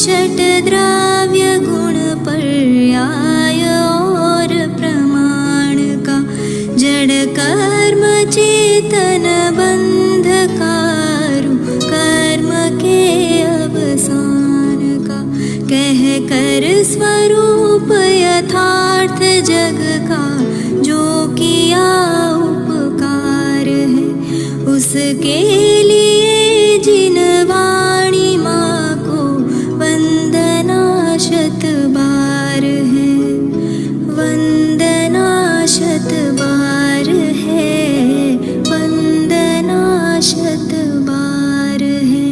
षट द्रव्य गुण पर्याय और प्रमाण का, जड़ कर्म चेतन बंध कारू कर्म के अवसान का, कह कर स्वरूप यथार्थ जग का जो किया उपकार है, उसके लिए जिन वाणी माँ को वंदना शत बार है, वंदना शत बार है, वंदना शत बार है।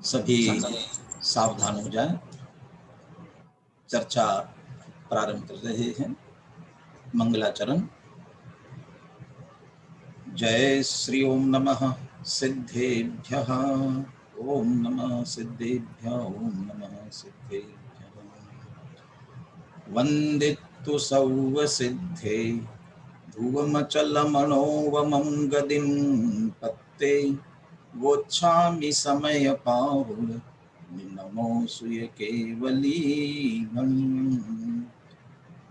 सभी सावधान हो जाएं। चर्चा प्रारंभ कर रहे हैं। मंगलाचरण। जय श्री ओम नमः सिद्धेभ्यः, ओम नमः सिद्धेभ्यः, ओम नमः सिद्धेभ्यः। वंदितु सौव सिद्धे ध्रुवमचलमनोवमं गदिं पत्ते, वोच्छामि समय पाहुल नमो सुय केवलीनं।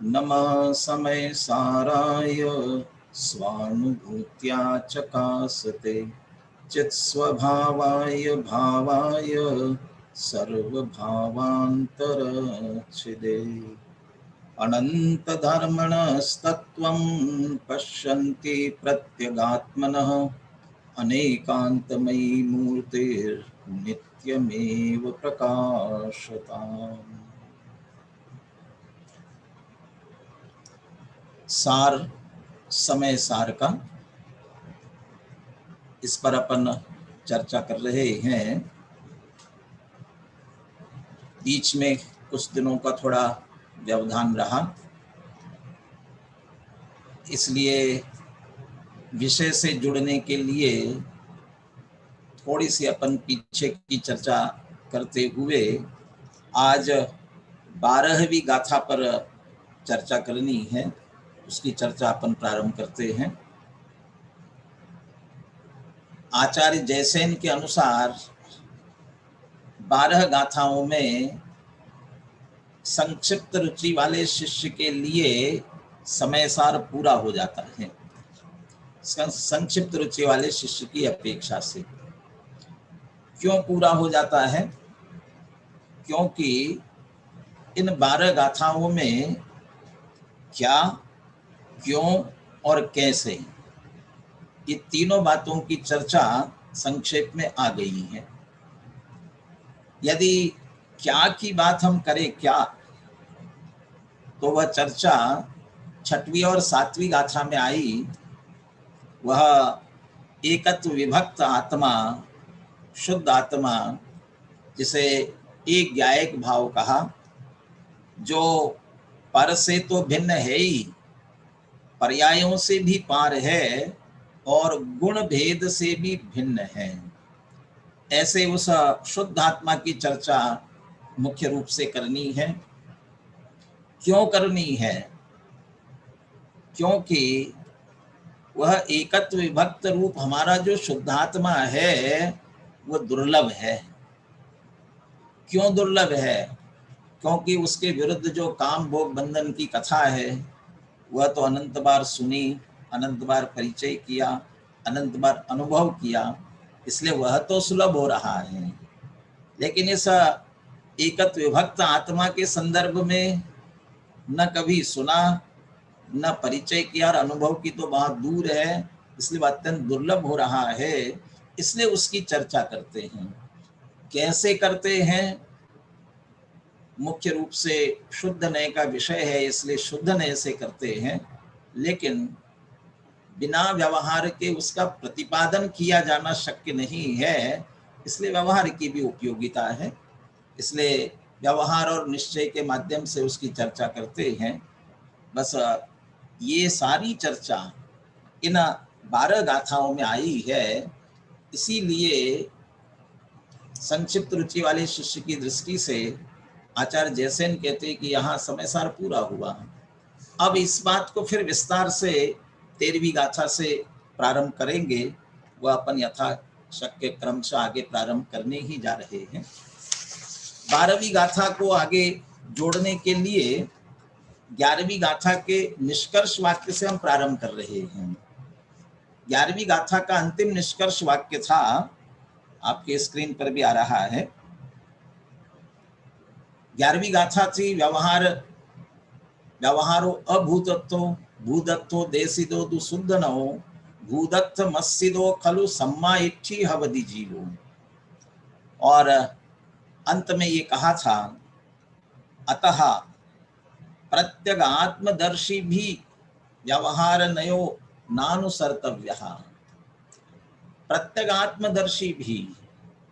नमः समय साराय स्वानुभूत्या चकासते, चित्स्वभावाय भावाय सर्वभावान्तरच्छिदे। अनंत धर्मणस्तत्त्वं पश्यन्ति प्रत्यगात्मनः, अनेकांतमयी मूर्तिर्नित्यमेव प्रकाशताम्। सार, समय सार का इस पर अपन चर्चा कर रहे हैं। बीच में कुछ दिनों का थोड़ा व्यवधान रहा, इसलिए विषय से जुड़ने के लिए थोड़ी सी अपन पीछे की चर्चा करते हुए आज 12वीं गाथा पर चर्चा करनी है। उसकी चर्चा अपन प्रारंभ करते हैं। आचार्य जयसेन के अनुसार 12 गाथाओं में संक्षिप्त रुचि वाले शिष्य के लिए समय सार पूरा हो जाता है, संक्षिप्त रुचि वाले शिष्य की अपेक्षा से। क्यों पूरा हो जाता है? क्योंकि इन 12 गाथाओं में क्या, क्यों और कैसे, ये तीनों बातों की चर्चा संक्षेप में आ गई है। यदि क्या की बात हम करें क्या, तो वह चर्चा 6वीं और 7वीं गाथा में आई। वह एकत्व विभक्त आत्मा, शुद्ध आत्मा, जिसे एक ज्ञायक भाव कहा, जो पर से तो भिन्न है ही, पर्यायों से भी पार है और गुण भेद से भी भिन्न है। ऐसे उस शुद्ध आत्मा की चर्चा मुख्य रूप से करनी है। क्यों करनी है? क्योंकि वह एकत्व विभक्त रूप हमारा जो शुद्धात्मा है वह दुर्लभ है। क्यों दुर्लभ है? क्योंकि उसके विरुद्ध जो काम भोग बंधन की कथा है वह तो अनंत बार सुनी, अनंत बार परिचय किया, अनंत बार अनुभव किया, इसलिए वह तो सुलभ हो रहा है। लेकिन इस एकत्व विभक्त आत्मा के संदर्भ में न कभी सुना, न परिचय किया और अनुभव की तो बहुत दूर है, इसलिए वह अत्यंत दुर्लभ हो रहा है। इसलिए उसकी चर्चा करते हैं। कैसे करते हैं? मुख्य रूप से शुद्ध नय का विषय है, इसलिए शुद्ध नय से करते हैं, लेकिन बिना व्यवहार के उसका प्रतिपादन किया जाना शक्य नहीं है, इसलिए व्यवहार की भी उपयोगिता है। इसलिए व्यवहार और निश्चय के माध्यम से उसकी चर्चा करते हैं। बस ये सारी चर्चा इन 12 गाथाओं में आई है इसीलिए संक्षिप्त रुचि वाले शिष्य की दृष्टि से आचार्य जयसेन कहते हैं कि यहाँ समय सार पूरा हुआ। अब इस बात को फिर विस्तार से 13वीं गाथा से प्रारंभ करेंगे, वह अपन यथा शक्य क्रम से आगे प्रारंभ करने ही जा रहे हैं। 12वीं गाथा को आगे जोड़ने के लिए 11वीं गाथा के निष्कर्ष वाक्य से हम प्रारंभ कर रहे हैं। 11वीं गाथा का अंतिम निष्कर्ष वाक्य था, आपके स्क्रीन पर भी आ रहा है। 11वीं गाथा थी व्यवहारो अभूतत्व भूदत्तो देशिदो दुशुद्ध नो भूदत्त मस्सिदो खलु सम्मा इच्छी हवदि जीवो। और अंत में ये कहा था, अतः प्रत्यगात्मदर्शी भी व्यवहार नयो नानुसर्तव्यः। प्रत्यगात्मदर्शी भी,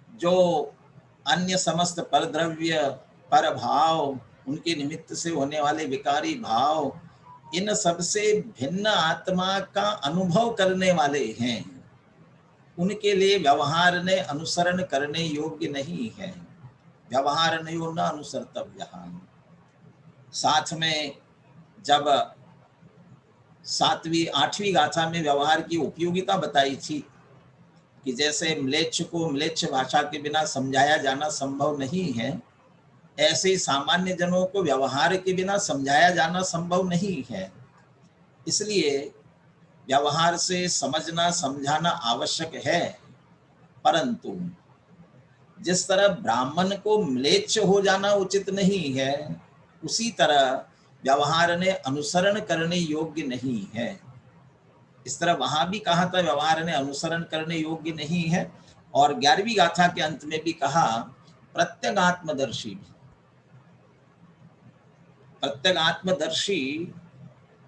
जो अन्य समस्त परद्रव्य पर भाव, उनके निमित्त से होने वाले विकारी भाव, इन सबसे भिन्न आत्मा का अनुभव करने वाले हैं, उनके लिए व्यवहार ने अनुसरण करने योग्य नहीं है। व्यवहार नयो न अनुसर्तव्यः। साथ में जब 7वीं 8वीं गाथा में व्यवहार की उपयोगिता बताई थी कि जैसे म्लेच्छ को म्लेच्छ भाषा के बिना समझाया जाना संभव नहीं है, ऐसे ही सामान्य जनों को व्यवहार के बिना समझाया जाना संभव नहीं है। इसलिए व्यवहार से समझना समझाना आवश्यक है, परंतु जिस तरह ब्राह्मण को म्लेच्छ हो जाना उचित नहीं है, उसी तरह व्यवहार ने अनुसरण करने योग्य नहीं है। इस तरह वहां भी कहा था व्यवहार ने अनुसरण करने योग्य नहीं है, और 11वीं गाथा के अंत में भी कहा प्रत्यगात्मदर्शी भी। प्रत्यगात्मदर्शी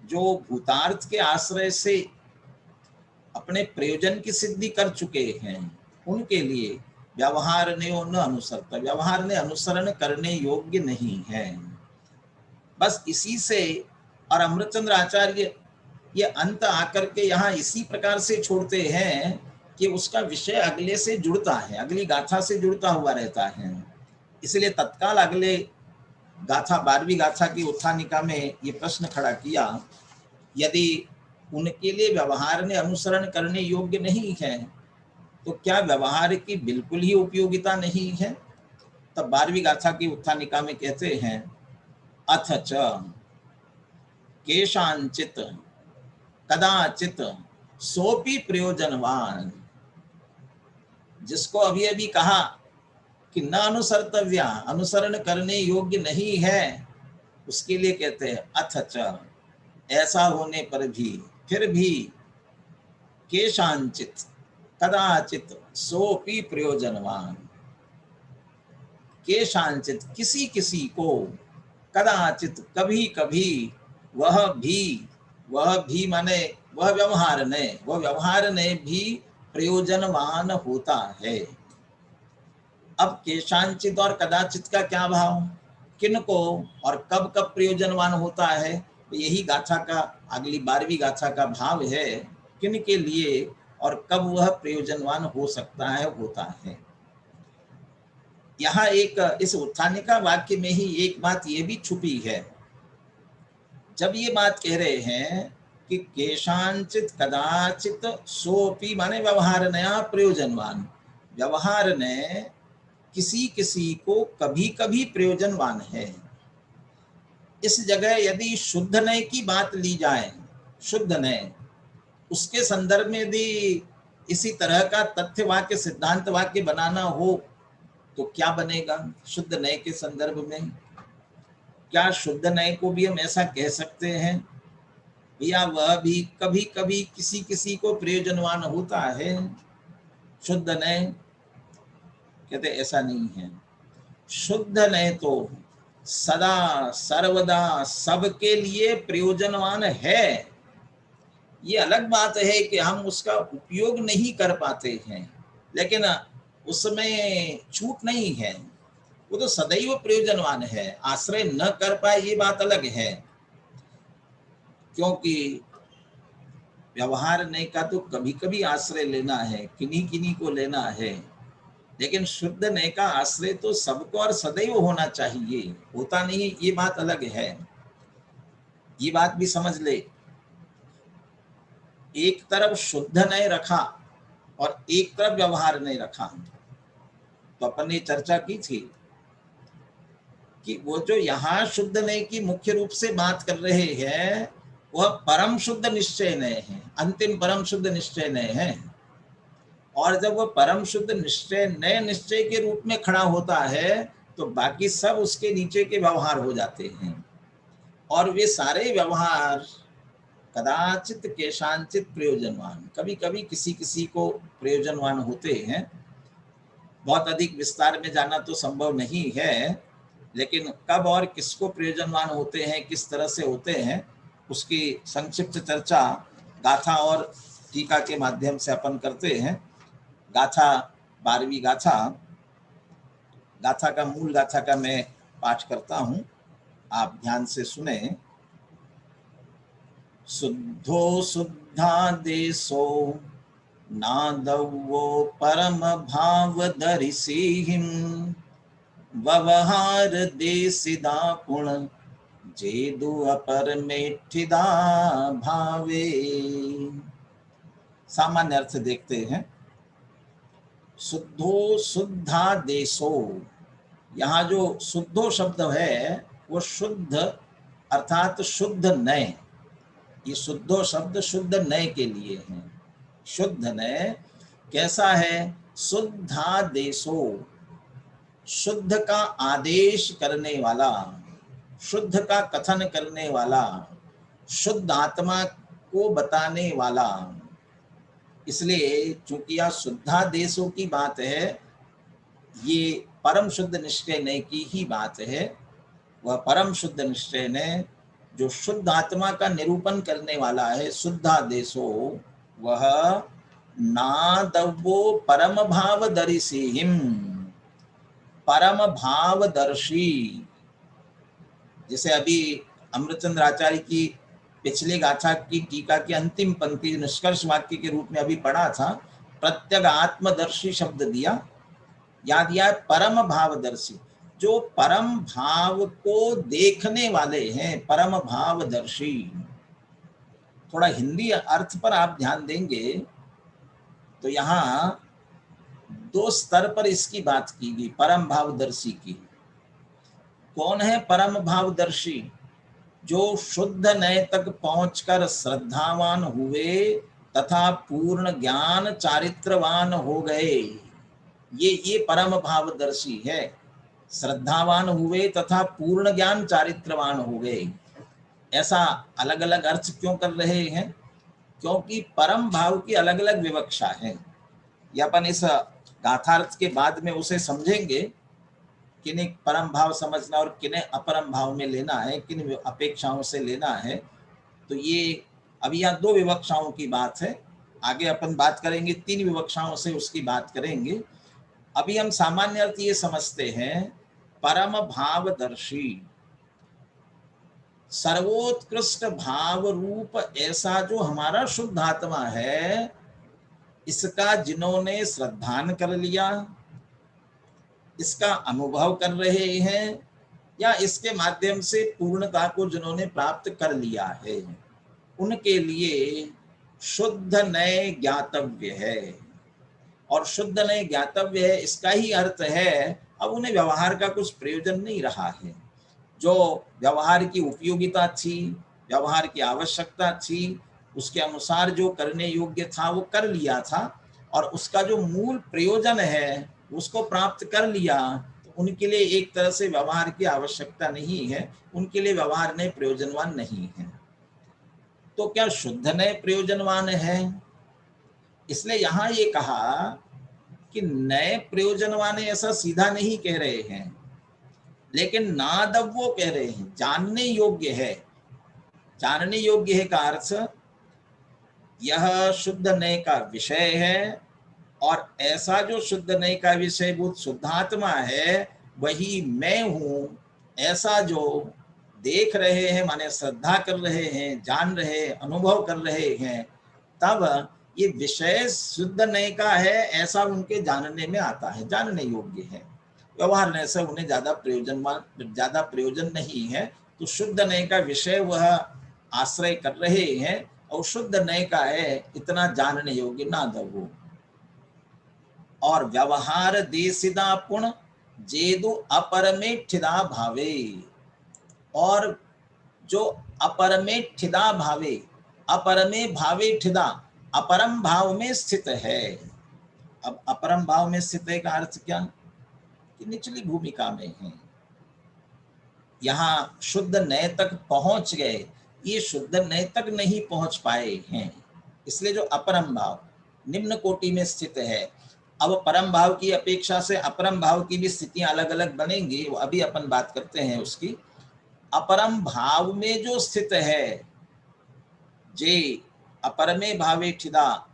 जो भूतार्थ के आश्रय से अपने प्रयोजन की सिद्धि कर चुके हैं, उनके लिए व्यवहार ने न अनुसरता, व्यवहार ने अनुसरण करने योग्य नहीं है। बस इसी से, और अमृतचंद्र आचार्य ये अंत आकर के यहाँ इसी प्रकार से छोड़ते हैं कि उसका विषय अगले से जुड़ता है, अगली गाथा से जुड़ता हुआ रहता है। इसलिए तत्काल अगले गाथा 12वीं गाथा की उत्थानिका में ये प्रश्न खड़ा किया, यदि उनके लिए व्यवहार ने अनुसरण करने योग्य नहीं है, तो क्या व्यवहार की बिल्कुल ही उपयोगिता नहीं है? तब 12वीं गाथा की उत्थानिका में कहते हैं, अथ च केशांचित कदाचित सोपि प्रयोजनवान। जिसको अभी अभी कहा कि न अनुसर्तव्या, अनुसरण करने योग्य नहीं है, उसके लिए कहते हैं अथ च, ऐसा होने पर भी, फिर भी, केशांचित कदाचित सोपि प्रयोजनवान, केशांचित किसी किसी को, कदाचित कभी कभी, वह भी माने वह व्यवहार ने भी प्रयोजनवान होता है। अब केशांचित और कदाचित का क्या भाव, किन को और कब कब प्रयोजनवान होता है, तो यही गाथा का अगली 12वीं गाथा का भाव है, किन के लिए और कब वह प्रयोजनवान हो सकता है, होता है। यहाँ एक इस उत्थानिका वाक्य में ही एक बात ये भी छुपी है। जब ये बात कह रहे हैं कि केशांचित कदाचित सोपि माने व्यवहार नया प्रयोजनवान, व्यवहार ने किसी किसी को कभी कभी प्रयोजनवान है। इस जगह यदि शुद्ध नय की बात ली जाए, शुद्ध नय, उसके संदर्भ में भी इसी तरह का तथ्य वाक्य सिद्धांत वाक्य बनाना हो तो क्या बनेगा? शुद्ध नय के संदर्भ में क्या शुद्ध नय को भी हम ऐसा कह सकते हैं, या वह भी कभी कभी किसी किसी को प्रयोजनवान होता है? शुद्ध नय कहते ऐसा नहीं है। शुद्ध नय तो सदा सर्वदा सबके लिए प्रयोजनवान है। ये अलग बात है कि हम उसका उपयोग नहीं कर पाते हैं, लेकिन उसमें छूट नहीं है, वो तो सदैव प्रयोजनवान है। आश्रय न कर पाए ये बात अलग है, क्योंकि व्यवहारने का तो कभी कभी आश्रय लेना है, किन्हीं किन्हीं को लेना है, लेकिन शुद्ध नय का आश्रय तो सबको और सदैव होना चाहिए। होता नहीं, ये बात अलग है, ये बात भी समझ ले। एक तरफ शुद्ध नय रखा और एक तरफ व्यवहार नहीं रखा। तो अपन ने चर्चा की थी कि वो जो यहाँ शुद्ध नय की मुख्य रूप से बात कर रहे हैं वह परम शुद्ध निश्चय नय है, अंतिम परम शुद्ध निश्चय नय है। और जब वह परम शुद्ध निश्चय नय निश्चय के रूप में खड़ा होता है तो बाकी सब उसके नीचे के व्यवहार हो जाते हैं। और वे सारे व्यवहार कदाचित केशांचित प्रयोजनवान, कभी कभी किसी किसी को प्रयोजनवान होते हैं। बहुत अधिक विस्तार में जाना तो संभव नहीं है, लेकिन कब और किसको प्रयोजनवान होते हैं, किस तरह से होते हैं, उसकी संक्षिप्त चर्चा गाथा और टीका के माध्यम से अपन करते हैं। गाथा 12वीं गाथा, गाथा का मूल गाथा का मैं पाठ करता हूँ, आप ध्यान से सुने। शुद्धो शुद्धादेशो नादवो परम भाव दरिसिहिं व्यवहार देसिदा पुण जेदु अपर मेठिदा भावे। सामान्य अर्थ देखते हैं। शुद्धो शुद्धादेशो, यहाँ जो शुद्धो शब्द है वो शुद्ध अर्थात शुद्ध नय, ये शुद्धो शब्द शुद्ध नय के लिए है। शुद्ध नय कैसा है? शुद्धादेशो, शुद्ध का आदेश करने वाला, शुद्ध का कथन करने वाला, शुद्ध आत्मा को बताने वाला। इसलिए चूंकि यह शुद्धादेशों की बात है, ये परम शुद्ध निश्चय नय की ही बात है। वह परम शुद्ध निश्चय नय जो शुद्ध आत्मा का निरूपण करने वाला है, शुद्धादेशो, वह नादवो परम भाव दर्शिहिं, परम भावदर्शी। जैसे अभी अमृतचंद्र आचार्य की पिछले गाथा की टीका की अंतिम पंक्ति निष्कर्ष वाक्य के रूप में अभी पढ़ा था, प्रत्यग आत्मदर्शी शब्द दिया, याद दिया परम भावदर्शी, जो परम भाव को देखने वाले हैं, परम भावदर्शी। थोड़ा हिंदी अर्थ पर आप ध्यान देंगे तो यहाँ दो स्तर पर इसकी बात की गई, परम भावदर्शी की। कौन है परम भावदर्शी? जो शुद्ध नय तक पहुंचकर श्रद्धावान हुए तथा पूर्ण ज्ञान चारित्रवान हो गए, ये परम भावदर्शी है। श्रद्धावान हुए तथा पूर्ण ज्ञान चारित्रवान हो गए। ऐसा अलग अलग अर्थ क्यों कर रहे हैं? क्योंकि परम भाव की अलग अलग विवक्षा है। या अपन इस गाथार्थ के बाद में उसे समझेंगे, किन्हें परम भाव समझना और किन्हें अपरम भाव में लेना है, किन अपेक्षाओं से लेना है। तो ये अभी यहाँ 2 विवक्षाओं की बात है, आगे अपन बात करेंगे 3 विवक्षाओं से उसकी बात करेंगे। अभी हम सामान्य अर्थ ये समझते हैं, परम भावदर्शी, सर्वोत्कृष्ट भाव रूप ऐसा जो हमारा शुद्ध आत्मा है, इसका जिन्होंने श्रद्धान कर लिया, इसका अनुभव कर रहे हैं, या इसके माध्यम से पूर्णता को जिन्होंने प्राप्त कर लिया है, उनके लिए शुद्ध नय ज्ञातव्य है। और शुद्ध नय ज्ञातव्य है, इसका ही अर्थ है अब उन्हें व्यवहार का कुछ प्रयोजन नहीं रहा है। जो व्यवहार की उपयोगिता थी, व्यवहार की आवश्यकता थी, उसके अनुसार जो करने योग्य था वो कर लिया था, और उसका जो मूल प्रयोजन है उसको प्राप्त कर लिया। तो उनके लिए एक तरह से व्यवहार की आवश्यकता नहीं है, उनके लिए व्यवहार नय प्रयोजनवान नहीं है। तो क्या शुद्ध नय प्रयोजनवान है? इसलिए यहाँ ये कहा कि नए प्रयोजनवान ऐसा सीधा नहीं कह रहे हैं, लेकिन नादव वो कह रहे हैं, जानने योग्य है। जानने योग्य है का अर्थ यह शुद्ध नय का विषय है, और ऐसा जो शुद्ध नय का विषयभूत शुद्धात्मा है वही मैं हूँ, ऐसा जो देख रहे हैं, माने श्रद्धा कर रहे हैं, जान रहे, अनुभव कर रहे हैं, तब ये विषय शुद्ध नय का है ऐसा उनके जानने में आता है, जानने योग्य है। व्यवहार से उन्हें ज्यादा प्रयोजन नहीं है, तो शुद्ध नय का विषय वह आश्रय कर रहे हैं और शुद्ध नय का है इतना जानने योग्य ना दो। और व्यवहार देसिदा पुण जेदु अपरमेठिदा भावे, और जो अपरमे ठिदा भावे, अपरमे भावे ठिदा, अपरम भाव में स्थित है। अब अपरम भाव में स्थित है का अर्थ क्या, कि निचली भूमिका में है। यहाँ शुद्ध नय तक पहुंच गए, ये शुद्ध नय तक नहीं पहुंच पाए हैं, इसलिए जो अपरम भाव निम्न कोटि में स्थित है। अब परम भाव की अपेक्षा से अपरम भाव की भी स्थितियां अलग अलग बनेंगी, वो अभी अपन बात करते हैं उसकी। अपरम भाव में जो स्थित है, जे अपरमे भावे ठिदा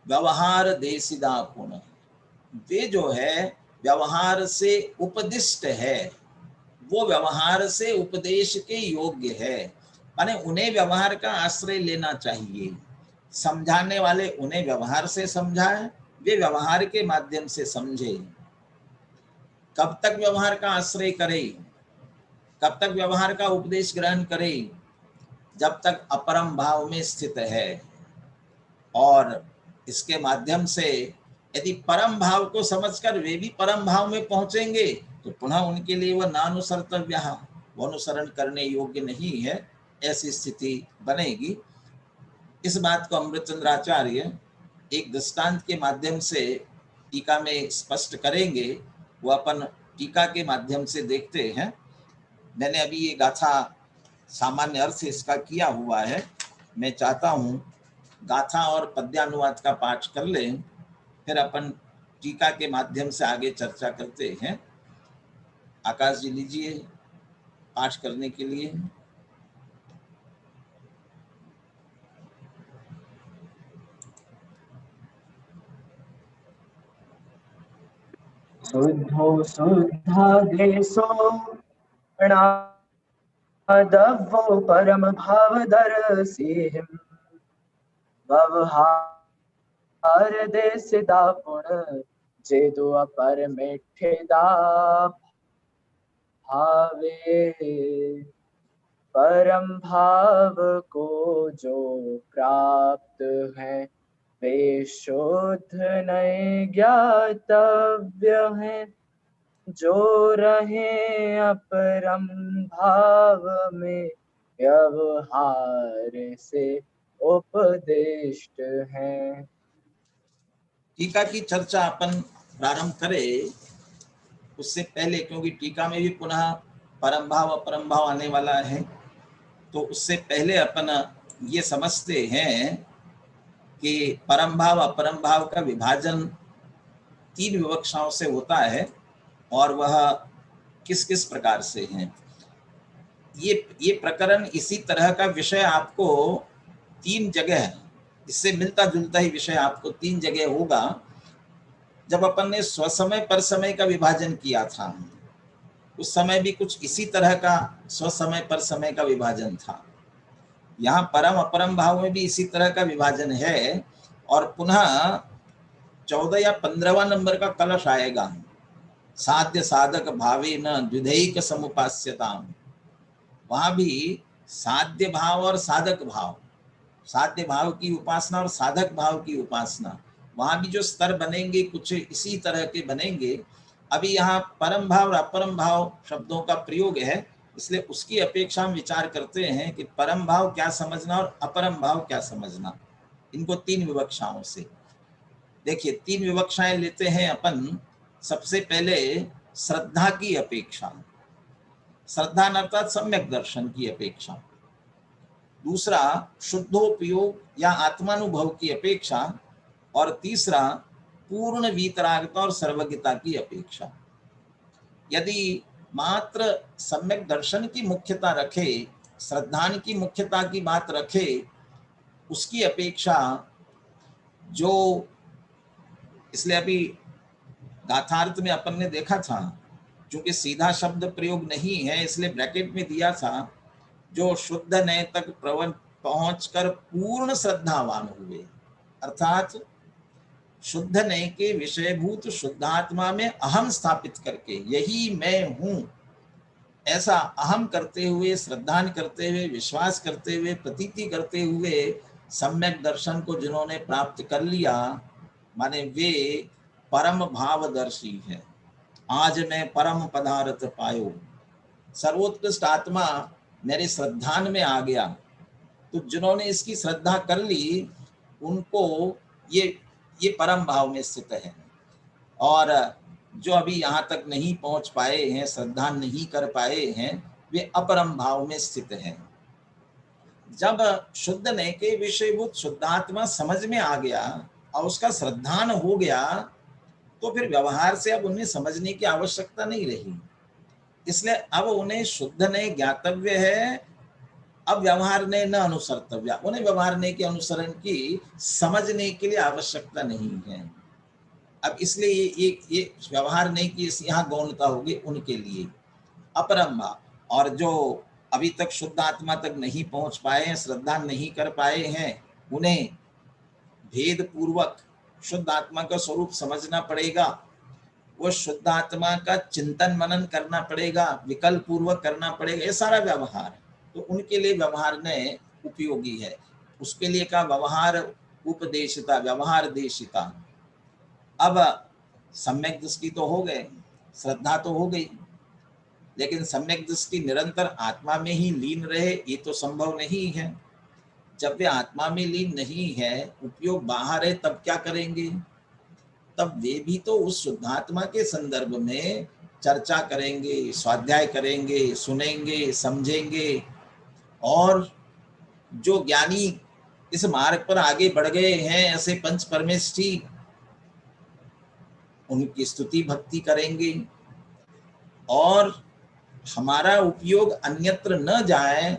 व्यवहार देसिदा पुण, वे जो है व्यवहार से उपदिष्ट है, वो व्यवहार से उपदेश के योग्य है, माने उन्हें व्यवहार का आश्रय लेना चाहिए। समझाने वाले उन्हें व्यवहार से समझाएं, वे व्यवहार के माध्यम से समझे। कब तक व्यवहार का आश्रय करें, कब तक व्यवहार का उपदेश ग्रहण करें, जब तक अपरम भाव में स्थित है। और इसके माध्यम से यदि परम भाव को समझकर वे भी परम भाव में पहुंचेंगे तो पुनः उनके लिए वह नानुसर्तव्य, वो अनुसरण करने योग्य नहीं है, ऐसी स्थिति बनेगी। इस बात को अमृतचंद्राचार्य एक दृष्टांत के माध्यम से टीका में स्पष्ट करेंगे, वो अपन टीका के माध्यम से देखते हैं। मैंने अभी ये गाथा सामान्य अर्थ इसका किया हुआ है, मैं चाहता हूँ गाथा और पद्यानुवाद का पाठ कर लें, फिर अपन टीका के माध्यम से आगे चर्चा करते हैं। आकाश जी लीजिए पाठ करने के लिए। शुद्धो शुद्धादेशो दवो परम भाव दर्शिहिं व्यवहार देसिदा पुण जेदु अपरमेठिदा भावे। परम भाव को जो प्राप्त है वे शुद्ध नय ज्ञातव्य हैं, जो रहे अपरम भाव में व्यवहार से उपदिष्ट हैं। टीका की चर्चा अपन प्रारंभ करें उससे पहले, क्योंकि टीका में भी पुनः परम भाव अपरम भाव आने वाला है, तो उससे पहले अपन ये समझते हैं कि परम भाव अपरम भाव का विभाजन 3 विवक्षाओं से होता है और वह किस किस प्रकार से हैं। ये प्रकरण इसी तरह का विषय आपको 3 जगह, इससे मिलता जुलता ही विषय आपको 3 जगह होगा। जब अपन ने स्वसमय पर समय का विभाजन किया था, उस समय भी कुछ इसी तरह का स्वसमय पर समय का विभाजन था। यहाँ परम अपरम भाव में भी इसी तरह का विभाजन है। और पुनः 14 या 15वां नंबर का कलश आएगा, साध्य साधक भावे न द्विधैक समुपास्यताम। वहां भी साध्य भाव और साधक भाव, साध्य भाव की उपासना और साधक भाव की उपासना, वहां भी जो स्तर बनेंगे कुछ इसी तरह के बनेंगे। अभी यहाँ परम भाव और अपरम भाव शब्दों का प्रयोग है, इसलिए उसकी अपेक्षा हम विचार करते हैं कि परम भाव क्या समझना और अपरम भाव क्या समझना, इनको 3 विवक्षाओं से। देखिए 3 विवक्षाएं लेते हैं अपन। सबसे पहले श्रद्धा की अपेक्षा, श्रद्धा अर्थात सम्यक दर्शन की अपेक्षा। दूसरा शुद्धोपयोग या आत्मानुभव की अपेक्षा, और तीसरा पूर्ण वीतरागता और सर्वज्ञता की अपेक्षा। यदि मात्र सम्यक दर्शन की मुख्यता रखे, श्रद्धान की मुख्यता की बात रखे, उसकी अपेक्षा जो, इसलिए अभी गाथार्थ में अपन ने देखा था, क्योंकि सीधा शब्द प्रयोग नहीं है इसलिए ब्रैकेट में दिया था, जो शुद्ध नय तक पहुंचकर पूर्ण श्रद्धावान हुए, अर्थात शुद्ध नय के विषयभूत शुद्धात्मा में अहम स्थापित करके यही मैं हूं ऐसा अहम करते हुए, श्रद्धान करते हुए, विश्वास करते हुए, प्रतीति करते हुए सम्यक दर्शन को जिन्होंने प्राप्त कर लिया, माने वे परम भावदर्शी है। आज मैं परम पदार्थ पायो, सर्वोत्कृष्ट आत्मा मेरे श्रद्धान में आ गया। तो जिन्होंने इसकी श्रद्धा कर ली उनको ये परम भाव में स्थित है। और जो अभी यहाँ तक नहीं पहुँच पाए हैं, श्रद्धा नहीं कर पाए हैं, वे अपरम भाव में स्थित हैं। जब शुद्ध नय के विषयभूत शुद्धात्मा समझ में आ गया और उसका श्रद्धान हो गया, तो फिर व्यवहार से अब उन्हें समझने की आवश्यकता नहीं रही। इसलिए अब उन्हें शुद्ध नय ज्ञातव्य है, अब व्यवहार ने न अनुसर्तव्य, उन्हें व्यवहार ने के अनुसरण की समझने के लिए आवश्यकता नहीं है। अब इसलिए ये व्यवहार नहीं की यहाँ गौणता होगी उनके लिए अपरम भाव। और जो अभी तक शुद्ध आत्मा तक नहीं पहुंच पाए हैं, श्रद्धा नहीं कर पाए हैं, उन्हें भेद पूर्वक शुद्ध आत्मा का स्वरूप समझना पड़ेगा। वो शुद्ध आत्मा का चिंतन मनन करना पड़ेगा, विकल्प पूर्वक करना पड़ेगा, ये सारा व्यवहार। तो उनके लिए व्यवहार ने उपयोगी है। उसके लिए का व्यवहार उपदेशिता, व्यवहार देशिता। अब सम्यक दृष्टि तो हो गए, श्रद्धा तो हो गई, लेकिन सम्यक दृष्टि निरंतर आत्मा में ही लीन रहे ये तो संभव नहीं है। जब वे आत्मा में लीन नहीं है, उपयोग बाहर है, तब क्या करेंगे? तब वे भी तो उस शुद्धात्मा के संदर्भ में चर्चा करेंगे, स्वाध्याय करेंगे, सुनेंगे, समझेंगे। और जो ज्ञानी इस मार्ग पर आगे बढ़ गए हैं, ऐसे पंच परमेष्ठी, उनकी स्तुति भक्ति करेंगे। और हमारा उपयोग अन्यत्र न जाए,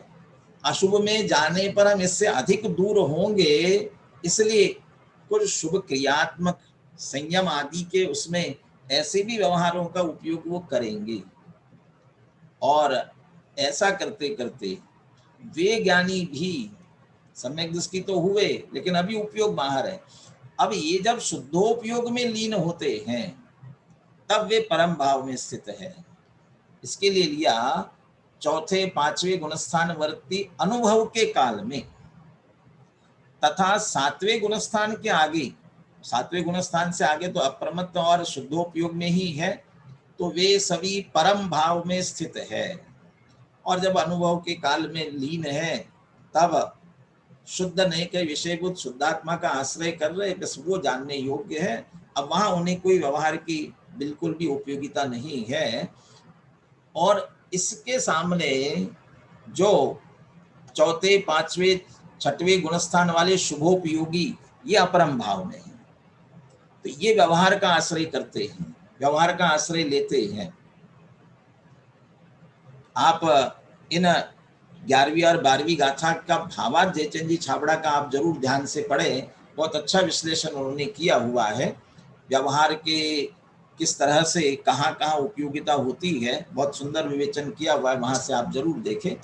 अशुभ में जाने पर हम इससे अधिक दूर होंगे, इसलिए कुछ शुभ क्रियात्मक संयम आदि के उसमें ऐसे भी व्यवहारों का उपयोग वो करेंगे। और ऐसा करते करते वे ज्ञानी भी सम्यक दृष्टि तो हुए, लेकिन अभी उपयोग बाहर है। अब ये जब शुद्धोपयोग में लीन होते हैं, तब वे परम भाव में स्थित है। इसके लिए लिया चौथे पांचवें गुणस्थान वर्ती अनुभव के काल में, तथा सातवें गुणस्थान के आगे, सातवें गुणस्थान से आगे तो अप्रमत्त और शुद्धोपयोग में ही है, तो वे सभी परम भाव में स्थित है। और जब अनुभव के काल में लीन है, तब शुद्ध नहीं के विषयभूत शुद्धात्मा का आश्रय कर रहे, बस वो जानने योग्य है। अब वहां उन्हें कोई व्यवहार की बिल्कुल भी उपयोगिता नहीं है। और इसके सामने जो चौथे पांचवें छठवें गुणस्थान वाले शुभोपयोगी, ये अपरम भाव में है। तो ये व्यवहार का आश्रय करते हैं, व्यवहार का आश्रय लेते हैं। आप इन 11वीं और 12वीं गाथा का भावार्थ जयचंद जी छाबड़ा का आप जरूर ध्यान से पढ़ें, बहुत अच्छा विश्लेषण उन्होंने किया हुआ है। व्यवहार के किस तरह से कहाँ कहाँ उपयोगिता होती है, बहुत सुंदर विवेचन किया हुआ है, वहां से आप जरूर देखें।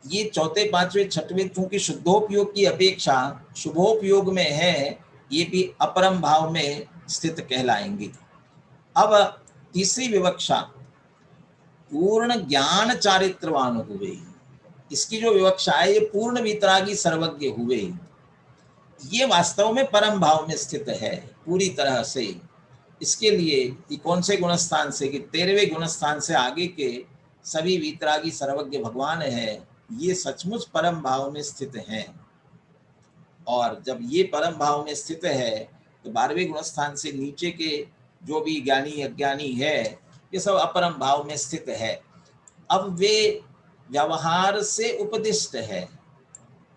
ये चौथे पांचवें छठवें चूंकि शुद्धोपयोग की अपेक्षा शुभोपयोग में है, ये भी अपरम भाव में स्थित कहलाएंगे। अब तीसरी विवक्षा पूर्ण ज्ञान चारित्रवान हुए, इसकी जो विवक्षा है, ये पूर्ण वितरागी सर्वज्ञ हुए, ये वास्तव में परम भाव में स्थित है पूरी तरह से। इसके लिए कौन से गुणस्थान से कि 13वें गुणस्थान से आगे के सभी वितरागी सर्वज्ञ भगवान है, ये सचमुच परम भाव में स्थित हैं। और जब ये परम भाव में स्थित है, तो 12वें गुणस्थान से नीचे के जो भी ज्ञानी अज्ञानी है, ये सब अपरम भाव में स्थित है। अब वे व्यवहार से उपदिष्ट है,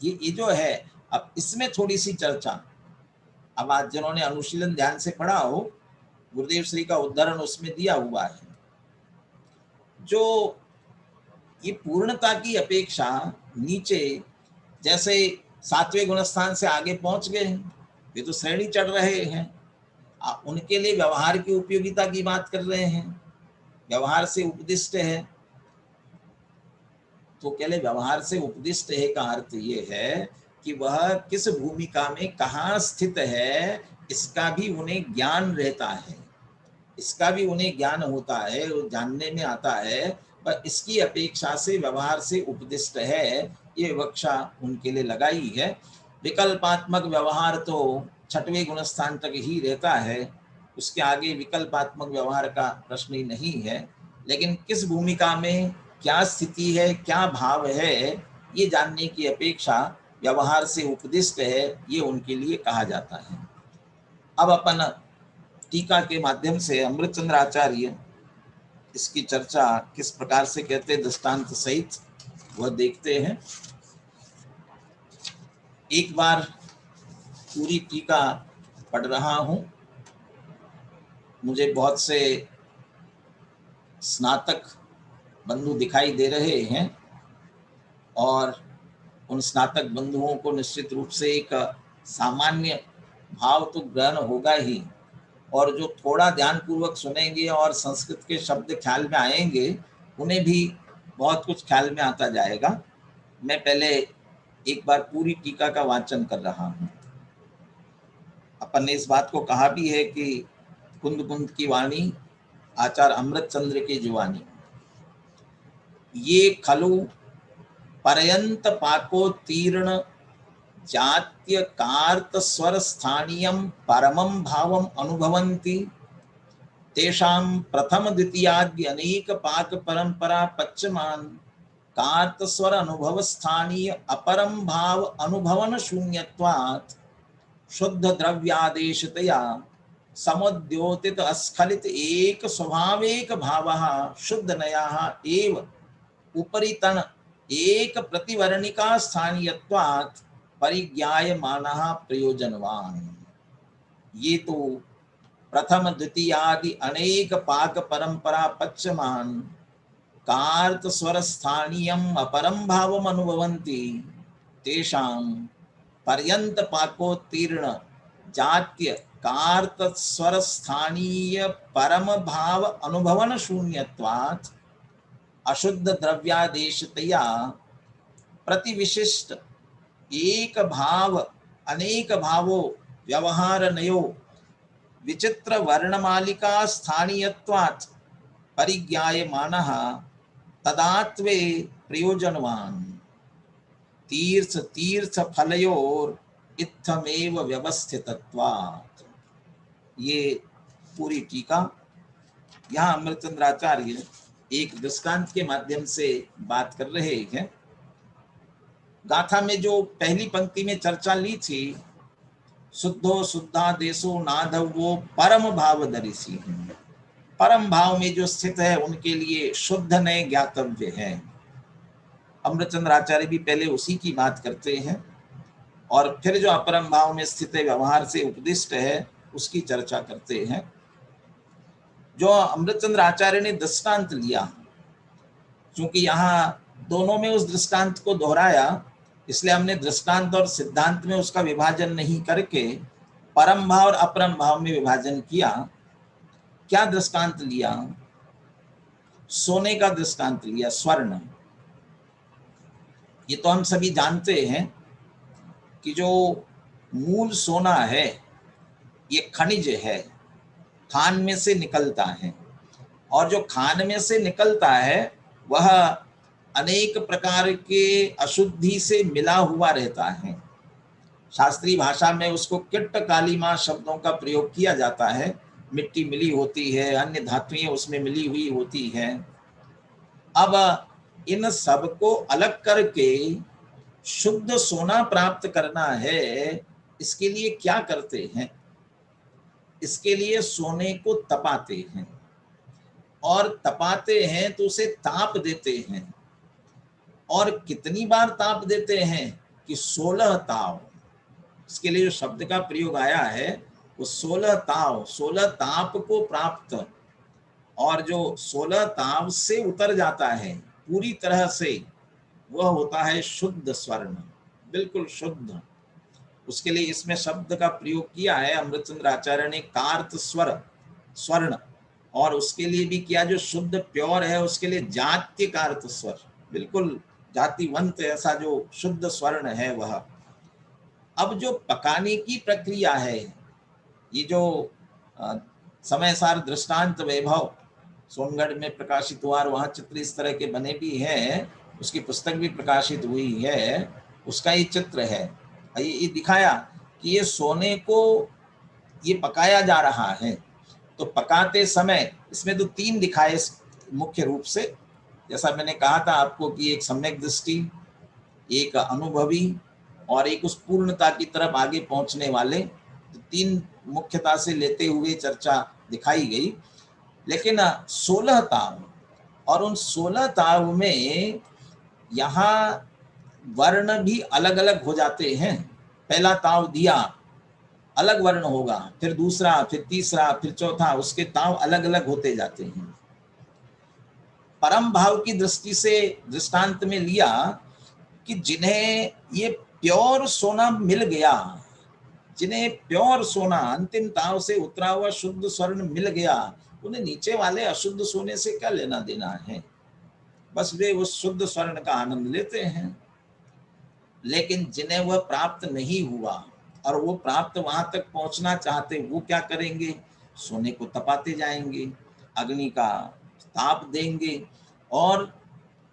ये जो है। अब इसमें थोड़ी सी चर्चा, अब आज जिन्होंने अनुशीलन ध्यान से पढ़ा हो, गुरुदेव श्री का उदाहरण उसमें दिया हुआ है। जो ये पूर्णता की अपेक्षा नीचे, जैसे 7वें गुणस्थान से आगे पहुंच गए हैं, ये तो श्रेणी चढ़ रहे हैं, उनके लिए व्यवहार की उपयोगिता की बात कर रहे हैं, व्यवहार से उपदिष्ट है। तो कहले व्यवहार से उपदिष्ट है का अर्थ ये है कि वह किस भूमिका में कहाँ स्थित है इसका भी उन्हें ज्ञान रहता है, इसका भी उन्हें ज्ञान होता है, वो जानने में आता है, पर इसकी अपेक्षा से व्यवहार से उपदिष्ट है, ये विवक्षा उनके लिए लगाई है। विकल्पात्मक व्यवहार तो छठवें गुणस्थान तक ही रहता है, उसके आगे विकल्पात्मक व्यवहार का प्रश्न ही नहीं है, लेकिन किस भूमिका में क्या स्थिति है, क्या भाव है, ये जानने की अपेक्षा व्यवहार से उपदिष्ट है, ये उनके लिए कहा जाता है। अब अपन टीका के माध्यम से अमृतचंद्र आचार्य इसकी चर्चा किस प्रकार से कहते हैं दृष्टांत सहित, वह देखते हैं। एक बार पूरी टीका पढ़ रहा हूं, मुझे बहुत से स्नातक बंधु दिखाई दे रहे हैं और उन स्नातक बंधुओं को निश्चित रूप से एक सामान्य भाव तो ग्रहण होगा ही, और जो थोड़ा ध्यानपूर्वक सुनेंगे और संस्कृत के शब्द ख्याल में आएंगे उन्हें भी बहुत कुछ ख्याल में आता जाएगा। मैं पहले एक बार पूरी टीका का वाचन कर रहा हूँ। अपन ने इस बात को कहा भी है कि कुंद कुंद की वाणी आचार्य अमृतचंद्र की जुवानी, ये खलु पर्यंत पाकोत्तीर्ण जात्य कार्त स्वर स्थानीयं परमं भावम अनुभवन्ति तेषां प्रथम द्वितीयादि अनेक पाक परंपरा पच्यमान कार्त स्वर अनुभव स्थानीय अपरम भाव अनुभवन शून्यत्वात् शुद्ध द्रव्यादेशतया समुद्योतित अस्खलित एक स्वभावेक भावः शुद्ध नयाः एव उपरितन एक प्रतिवर्णिका स्थानीयत्वात् परिज्ञायमानः प्रयोजनवान। ये तो प्रथम द्वितीयादि अनेक पाक परंपरा पच्यमान कार्त स्वर स्थानीयम अपरम भावम अनुभवन्ति तेषां पर्यंत पाकोत्तीर्ण जात्य कार्त स्वर स्थानीय परम भाव अनुभवन शून्यत्वात् अशुद्ध द्रव्यादेशतया प्रतिविशिष्ट एक भाव अनेक भावो व्यवहार नयो विचित्र वर्णमालिका स्थानीयत्वात् परिज्ञायमानः तदात्वे प्रयोजनवान तीर्थ तीर्थ फलयोर इत्थमेव व्यवस्थितत्वात्। ये पूरी टीका। यहाँ अमृतचंद्राचार्य एक दृष्टांत के माध्यम से बात कर रहे हैं। गाथा में जो पहली पंक्ति में चर्चा ली थी, शुद्धो शुद्धा देशो नाधवो परम भाव दरिसी, परम भाव में जो स्थित है उनके लिए शुद्ध नए ज्ञातव्य है। अमृतचंद्र आचार्य भी पहले उसी की बात करते हैं और फिर जो अपरम भाव में स्थित है व्यवहार से उपदिष्ट है उसकी चर्चा करते हैं। जो अमृतचंद्र आचार्य ने दृष्टांत लिया, क्योंकि यहाँ दोनों में उस दृष्टांत को दोहराया, इसलिए हमने दृष्टांत और सिद्धांत में उसका विभाजन नहीं करके परम भाव और अपरम भाव में विभाजन किया। क्या दृष्टांत लिया? सोने का दृष्टांत लिया, स्वर्ण। ये तो हम सभी जानते हैं कि जो मूल सोना है ये खनिज है, खान में से निकलता है, और जो खान में से निकलता है वह अनेक प्रकार के अशुद्धि से मिला हुआ रहता है। शास्त्रीय भाषा में उसको किट्ट कालीमा शब्दों का प्रयोग किया जाता है। मिट्टी मिली होती है, अन्य धातुएं उसमें मिली हुई होती हैं। अब इन सब को अलग करके शुद्ध सोना प्राप्त करना है, इसके लिए क्या करते हैं? इसके लिए सोने को तपाते हैं, और तपाते हैं तो उसे ताप देते हैं, और कितनी बार ताप देते हैं कि 16 ताव। इसके लिए जो शब्द का प्रयोग आया है वो 16 ताव, 16 ताप को प्राप्त, और जो 16 ताव से उतर जाता है पूरी तरह से, वह होता है शुद्ध स्वर्ण, बिल्कुल शुद्ध। उसके लिए इसमें शब्द का प्रयोग किया है अमृतचंद्र आचार्य ने कार्त स्वर, स्वर्ण, और उसके लिए भी किया जो शुद्ध प्योर है उसके लिए जात्य कार्त स्वर, बिल्कुल जातिवंत ऐसा जो शुद्ध स्वर्ण है वह। अब जो पकाने की प्रक्रिया है, ये जो समय सार दृष्टांत वैभव सोनगढ़ में प्रकाशित हुआ और वहाँ चित्र इस तरह के बने भी हैं, उसकी पुस्तक भी प्रकाशित हुई है, उसका ये चित्र है। ये दिखाया कि ये सोने को ये पकाया जा रहा है। तो पकाते समय इसमें तो 3 दिखाए मुख्य रूप से, जैसा मैंने कहा था आपको कि एक सम्यक दृष्टि, एक अनुभवी और एक उस पूर्णता की तरफ आगे पहुंचने वाले, तो 3 मुख्यता से लेते हुए चर्चा दिखाई गई। लेकिन 16 ताव, और उन 16 ताव में यहाँ वर्ण भी अलग अलग हो जाते हैं। पहला ताव दिया अलग वर्ण होगा, फिर दूसरा, फिर तीसरा, फिर चौथा, उसके ताव अलग अलग होते जाते हैं। परम भाव की दृष्टि से दृष्टांत में लिया कि जिन्हें ये प्योर सोना मिल गया, जिन्हें प्योर सोना अंतिम ताव से उतरा हुआ शुद्ध स्वर्ण मिल गया, उन्हें नीचे वाले अशुद्ध सोने से क्या लेना देना है, बस वे उस शुद्ध स्वर्ण का आनंद लेते हैं। लेकिन जिन्हें वह प्राप्त नहीं हुआ और वो प्राप्त वहां तक पहुंचना चाहते, वो क्या करेंगे? सोने को तपाते जाएंगे, अग्नि का ताप देंगे, और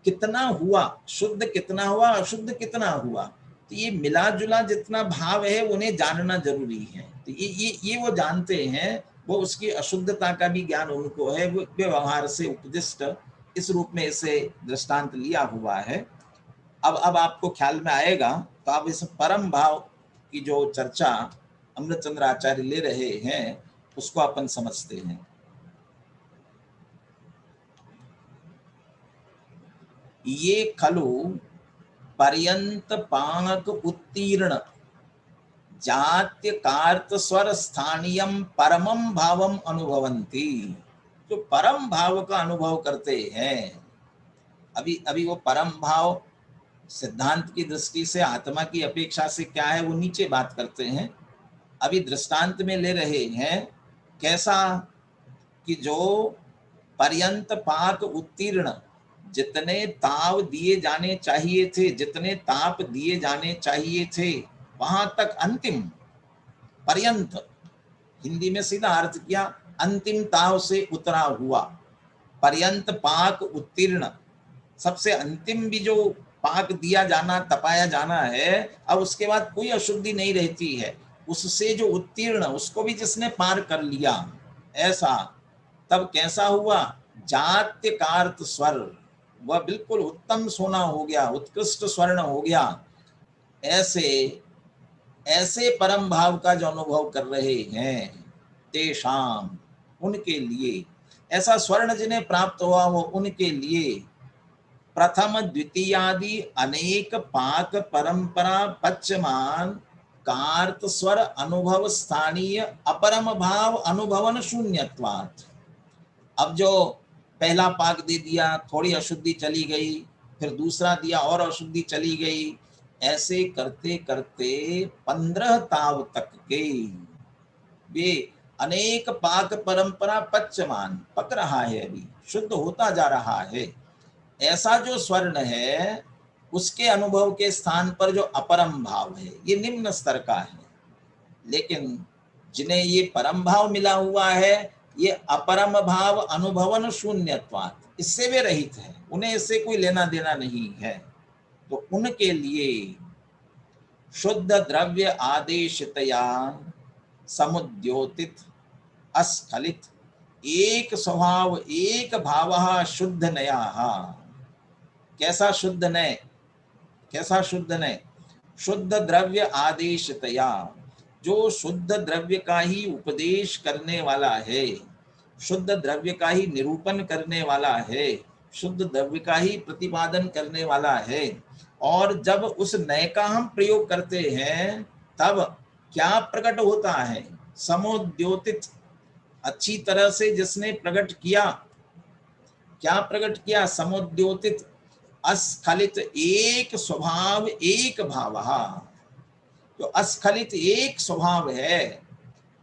कितना हुआ, शुद्ध कितना हुआ, अशुद्ध कितना हुआ, तो ये मिला जुला जितना भाव है उन्हें जानना जरूरी है। तो ये वो जानते हैं, वो उसकी अशुद्धता का भी ज्ञान उनको है, वो व्यवहार से उपदिष्ट इस रूप में इसे दृष्टांत लिया हुआ है। अब आपको ख्याल में आएगा, तो आप इस परम भाव की जो चर्चा अमृतचंद्र आचार्य ले रहे हैं उसको अपन समझते हैं। ये खलु पर्यंत पाक उत्तीर्ण जात्य कार्त स्वर स्थानीयम परमम भावम अनुभवंती, जो परम भाव का अनुभव करते हैं। अभी वो परम भाव सिद्धांत की दृष्टि से आत्मा की अपेक्षा से क्या है, वो नीचे बात करते हैं। अभी दृष्टांत में ले रहे हैं कैसा कि जो पर्यंत पाक उत्तीर्ण, जितने ताव दिए जाने चाहिए थे, जितने ताप दिए जाने चाहिए थे, वहां तक अंतिम पर्यंत, हिंदी में सीधा अर्थ किया अंतिम ताव से उतरा हुआ। पर्यंत पाक उत्तीर्ण, सबसे अंतिम भी जो पाक दिया जाना, तपाया जाना है, अब उसके बाद कोई अशुद्धि नहीं रहती है, उससे जो उत्तीर्ण, उसको भी जिसने पार कर लिया, ऐसा तब कैसा हुआ? जात्य कार्त स्वर, वह बिल्कुल उत्तम सोना हो गया, उत्कृष्ट स्वर्ण हो गया। ऐसे परम भाव का जो अनुभव कर रहे हैं, तेषाम, उनके लिए, ऐसा स्वर्ण जिन्हें प्राप्त हुआ वो उनके लिए प्रथम द्वितीयादि अनेक पाक परंपरा पच्यमान कार्त स्वर अनुभव स्थानीय अपरम भाव अनुभवन शून्यत्वात्। अब जो पहला पाक दे दिया, थोड़ी अशुद्धि चली गई, फिर दूसरा दिया और अशुद्धि चली गई, ऐसे करते करते 15 ताव तक के वे अनेक पाक परंपरा पच्यमान, पक रहा है, अभी शुद्ध होता जा रहा है। ऐसा जो स्वर्ण है उसके अनुभव के स्थान पर जो अपरम भाव है, ये निम्न स्तर का है। लेकिन जिन्हें ये परम भाव मिला हुआ है, ये अपरम भाव अनुभवन शून्यत्वात्, इससे वे रहित है, उन्हें इससे कोई लेना देना नहीं है। तो उनके लिए शुद्ध द्रव्य आदेशतया समुद्योतित अस्खलित एक स्वभाव एक भाव शुद्ध नया। कैसा शुद्ध नय? कैसा शुद्ध नय? शुद्ध द्रव्य आदेशतया, जो शुद्ध द्रव्य का ही उपदेश करने वाला है, शुद्ध द्रव्य का ही निरूपण करने वाला है, शुद्ध द्रव्य का ही प्रतिपादन करने वाला है। और जब उस नय का हम प्रयोग करते हैं तब क्या प्रकट होता है? समुद्योतित, अच्छी तरह से जिसने प्रकट किया, क्या प्रकट किया? समुद्योतित अस्खलित एक स्वभाव एक भाव। जो अस्खलित एक स्वभाव है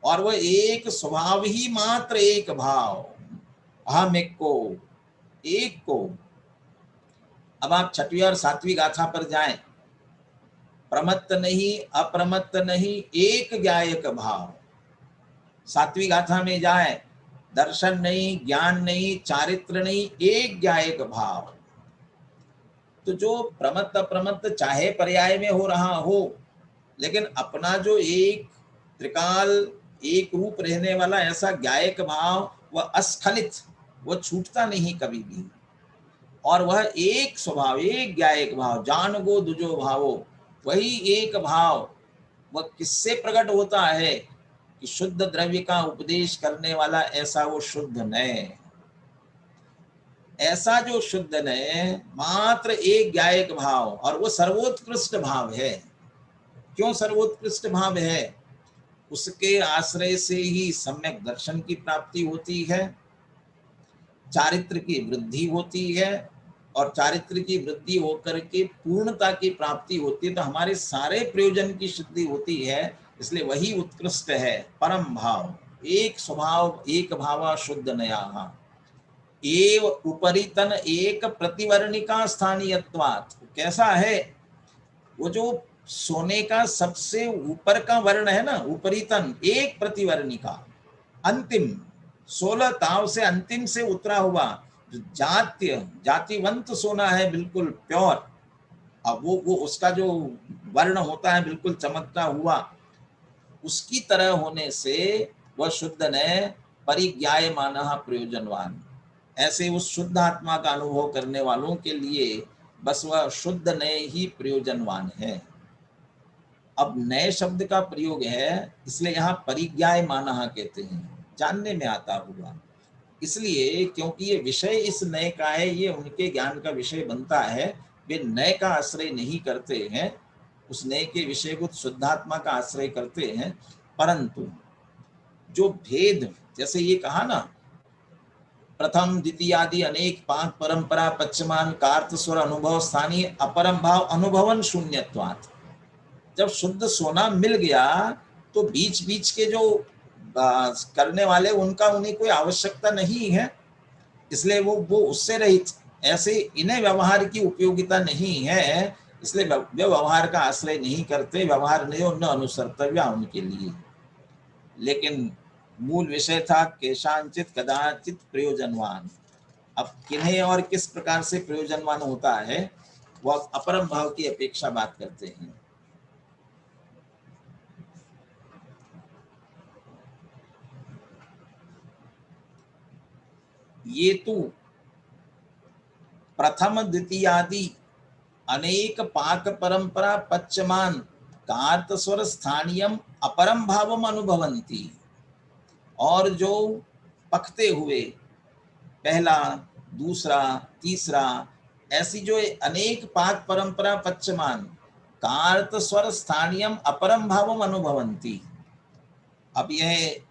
और वह एक स्वभाव ही मात्र एक भाव, अहम एक को, एक को, अब आप छठवीं और सातवीं गाथा पर जाएं, प्रमत्त नहीं, अप्रमत्त नहीं, एक ज्ञायक भाव। सातवीं गाथा में जाए, दर्शन नहीं, ज्ञान नहीं, चारित्र नहीं, एक ज्ञायक भाव। तो जो प्रमत्त अप्रमत्त चाहे पर्याय में हो रहा हो, लेकिन अपना जो एक त्रिकाल एक रूप रहने वाला ऐसा ज्ञायक भाव, वह अस्खलित, वह छूटता नहीं कभी भी। और वह एक स्वभाव, एक ज्ञायक भाव, जान गो दुजो भावो, वही एक भाव वह किससे प्रकट होता है कि शुद्ध द्रव्य का उपदेश करने वाला ऐसा वो शुद्ध नय, ऐसा जो शुद्ध नय मात्र एक ज्ञायक भाव, और वो सर्वोत्कृष्ट भाव है। क्यों सर्वोत्कृष्ट भाव है? उसके आश्रय से ही सम्यक दर्शन की प्राप्ति होती है, चारित्र की वृद्धि होती है, और चारित्र की वृद्धि होकर के पूर्णता की प्राप्ति होती है, तो हमारे सारे प्रयोजन की सिद्धि होती है। इसलिए वही उत्कृष्ट है, परम भाव, एक स्वभाव, एक भावा शुद्ध नया एव उपरितन एक प्रतिवर्णिका स्थानीयत्वात्। कैसा है? वो जो सोने का सबसे ऊपर का वर्ण है ना, उपरितन, एक प्रतिवर्णिका, अंतिम 16 ताव से अंतिम से उतरा हुआ जो जातिवंत सोना है, बिल्कुल प्योर। अब वो उसका जो वर्ण होता है बिल्कुल चमकता हुआ, उसकी तरह होने से वह शुद्ध नय परिज्ञायमानः प्रयोजनवान। ऐसे उस शुद्ध आत्मा का अनुभव करने वालों के लिए बस वह शुद्ध नय ही प्रयोजनवान है। अब नए शब्द का प्रयोग है, इसलिए यहाँ परिज्ञायमानः कहते हैं, जानने में आता हुआ। इसलिए क्योंकि ये विषय इस नए का है, ये उनके ज्ञान का विषय बनता है। वे नए का आश्रय नहीं करते हैं, उस नए के विषय को शुद्धात्मा का आश्रय करते हैं। परंतु जो भेद, जैसे ये कहा ना, प्रथम द्वितीयादि अनेक पांच परंपरा पश्चमान कार्त स्वर अनुभव स्थानीय अपरम भाव अनुभवन शून्यत्वात्। जब शुद्ध सोना मिल गया तो बीच बीच के जो करने वाले उनका उन्हें कोई आवश्यकता नहीं है, इसलिए वो उससे रहित, ऐसे इन्हें व्यवहार की उपयोगिता नहीं है, इसलिए वे व्यवहार का आश्रय नहीं करते, व्यवहार नहीं न अनुसर्तव्य उनके लिए। लेकिन मूल विषय था केशांचित कदाचित प्रयोजनवान। अब किन्हें और किस प्रकार से प्रयोजनवान होता है, वह अपरम भाव की अपेक्षा बात करते हैं। ये तो प्रथम द्वितीयादि अनेक पाक परंपरा पच्चमान कार्त स्वर स्थानीयम अपरम भावम अनुभवंती। और जो पकते हुए पहला, दूसरा, तीसरा, ऐसी जो अनेक पाक परंपरा पच्चमान कार्त स्वर स्थानीयम अपरम भावम अनुभवंती। अब यह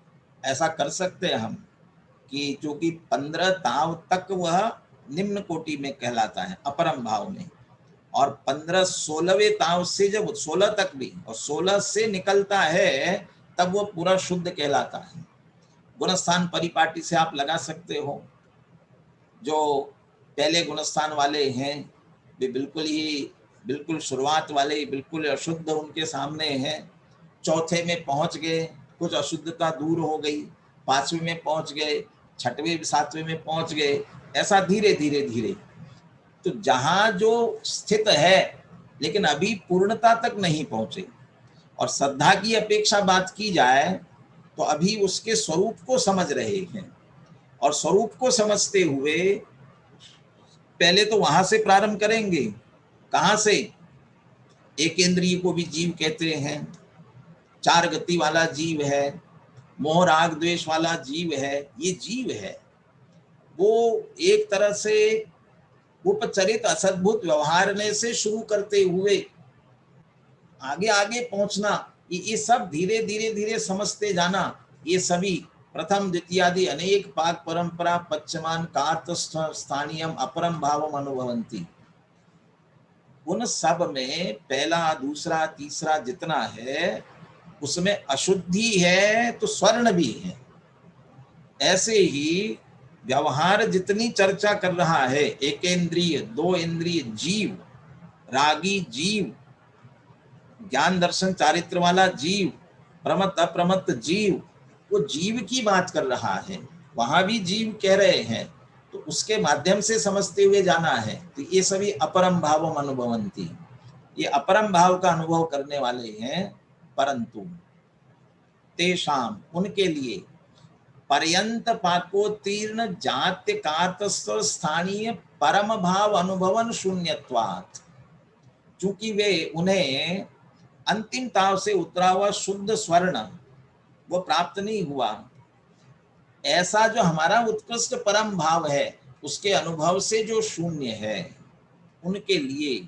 ऐसा कर सकते हैं हम कि जो कि 15 ताव तक वह निम्न कोटि में कहलाता है अपरम भाव में, और 15-16वें ताव से जब 16 तक भी और 16 से निकलता है तब वो पूरा शुद्ध कहलाता है। गुणस्थान परिपाटी से आप लगा सकते हो। जो पहले गुणस्थान वाले हैं वे बिल्कुल शुरुआत वाले बिल्कुल अशुद्ध उनके सामने हैं। चौथे में पहुंच गए, कुछ अशुद्धता दूर हो गई, 5वें में पहुंच गए, 6वें 7वें में पहुंच गए, ऐसा धीरे धीरे धीरे। तो जहां जो स्थित है लेकिन अभी पूर्णता तक नहीं पहुंचे, और श्रद्धा की अपेक्षा बात की जाए तो अभी उसके स्वरूप को समझ रहे हैं, और स्वरूप को समझते हुए पहले तो वहां से प्रारंभ करेंगे। कहां से? एक इंद्रिय को भी जीव कहते हैं, 4 गति वाला जीव है, मोह राग द्वेष वाला जीव है, ये जीव है। वो एक तरह से उपचरित असद्भुत व्यवहारने से शुरू करते हुए आगे आगे पहुंचना, ये सब धीरे धीरे धीरे समझते जाना, ये सभी प्रथम द्वितीयादि अनेक पाक परंपरा पच्चमान कार्त स्थानीयम अपरम भावम अनुभवंती। उन सब में पहला, दूसरा, तीसरा जितना है उसमें अशुद्धि है तो स्वर्ण भी है। ऐसे ही व्यवहार जितनी चर्चा कर रहा है, एकेंद्रिय, दो इंद्रिय जीव, रागी जीव, ज्ञान दर्शन चारित्र वाला जीव, प्रमत्त अप्रमत्त जीव, वो जीव की बात कर रहा है, वहां भी जीव कह रहे हैं, तो उसके माध्यम से समझते हुए जाना है। तो ये सभी अपरम भावम अनुभवंती, ये अपरम भाव का अनुभव करने वाले हैं। परंतु तेषाम, उनके लिए, पर्यंत पाकोत्तीर्ण जात्य कातस्व स्थानीय परम भाव अनुभवन शून्यत्वात्, चूंकि वे उन्हें अंतिम ताव से उतरा हुआ शुद्ध स्वर्ण वो प्राप्त नहीं हुआ, ऐसा जो हमारा उत्कृष्ट परम भाव है उसके अनुभव से जो शून्य है, उनके लिए,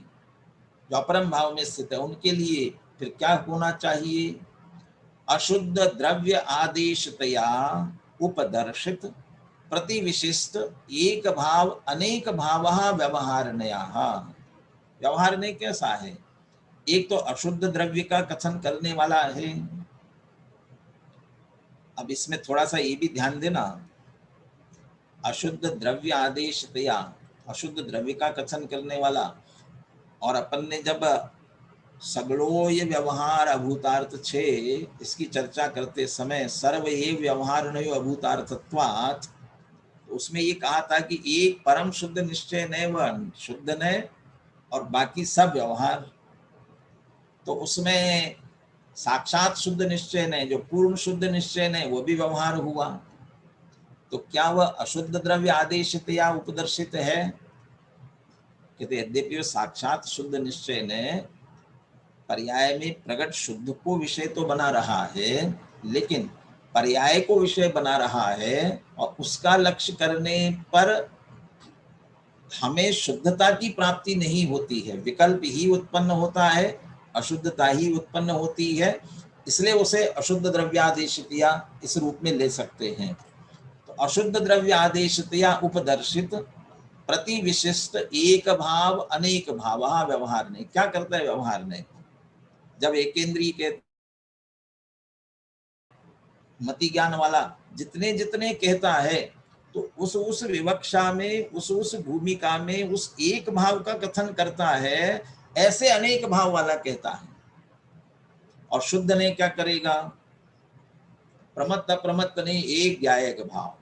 जो अपरम भाव में स्थित है, उनके लिए फिर क्या होना चाहिए? अशुद्ध द्रव्य आदेशतया उपदर्शित प्रतिविशिष्ट एक भाव अनेक भाव व्यवहारनया। व्यवहारनय कैसा है? एक तो अशुद्ध द्रव्य का कथन करने वाला है। अब इसमें थोड़ा सा ये भी ध्यान देना, अशुद्ध द्रव्य आदेशतया, अशुद्ध द्रव्य का कथन करने वाला, और अपन ने जब सगड़ो ये व्यवहार अभूतार्थ 6 इसकी चर्चा करते समय सर्व ये व्यवहार नहीं अभूतार्थत्वात्, उसमें ये कहा था कि एक परम शुद्ध निश्चय न व शुद्ध न और बाकी सब व्यवहार, तो उसमें साक्षात शुद्ध निश्चय ने, जो पूर्ण शुद्ध निश्चय ने, वो भी व्यवहार हुआ। तो क्या वह अशुद्ध द्रव्य आदेशित या उपदर्शित है? कहते यद्यपि साक्षात शुद्ध निश्चय ने पर्याय में प्रकट शुद्ध को विषय तो बना रहा है, लेकिन पर्याय को विषय बना रहा है, और उसका लक्ष्य करने पर हमें शुद्धता की प्राप्ति नहीं होती है, विकल्प ही उत्पन्न होता है, अशुद्धता ही उत्पन्न होती है, इसलिए उसे अशुद्ध द्रव्यादेशितया इस रूप में ले सकते हैं। तो अशुद्ध द्रव्यादेशितया उपदर्शित प्रति विशिष्ट एक भाव अनेक भाव व्यवहार नहीं। क्या करता है व्यवहार नहीं? जब एकेंद्रीय के मति ज्ञान वाला जितने जितने कहता है, तो उस विवक्षा में, उस भूमिका में उस एक भाव का कथन करता है, ऐसे अनेक भाव वाला कहता है। और शुद्ध ने क्या करेगा? प्रमत्त अप्रमत्त ने एक ज्ञायक भाव,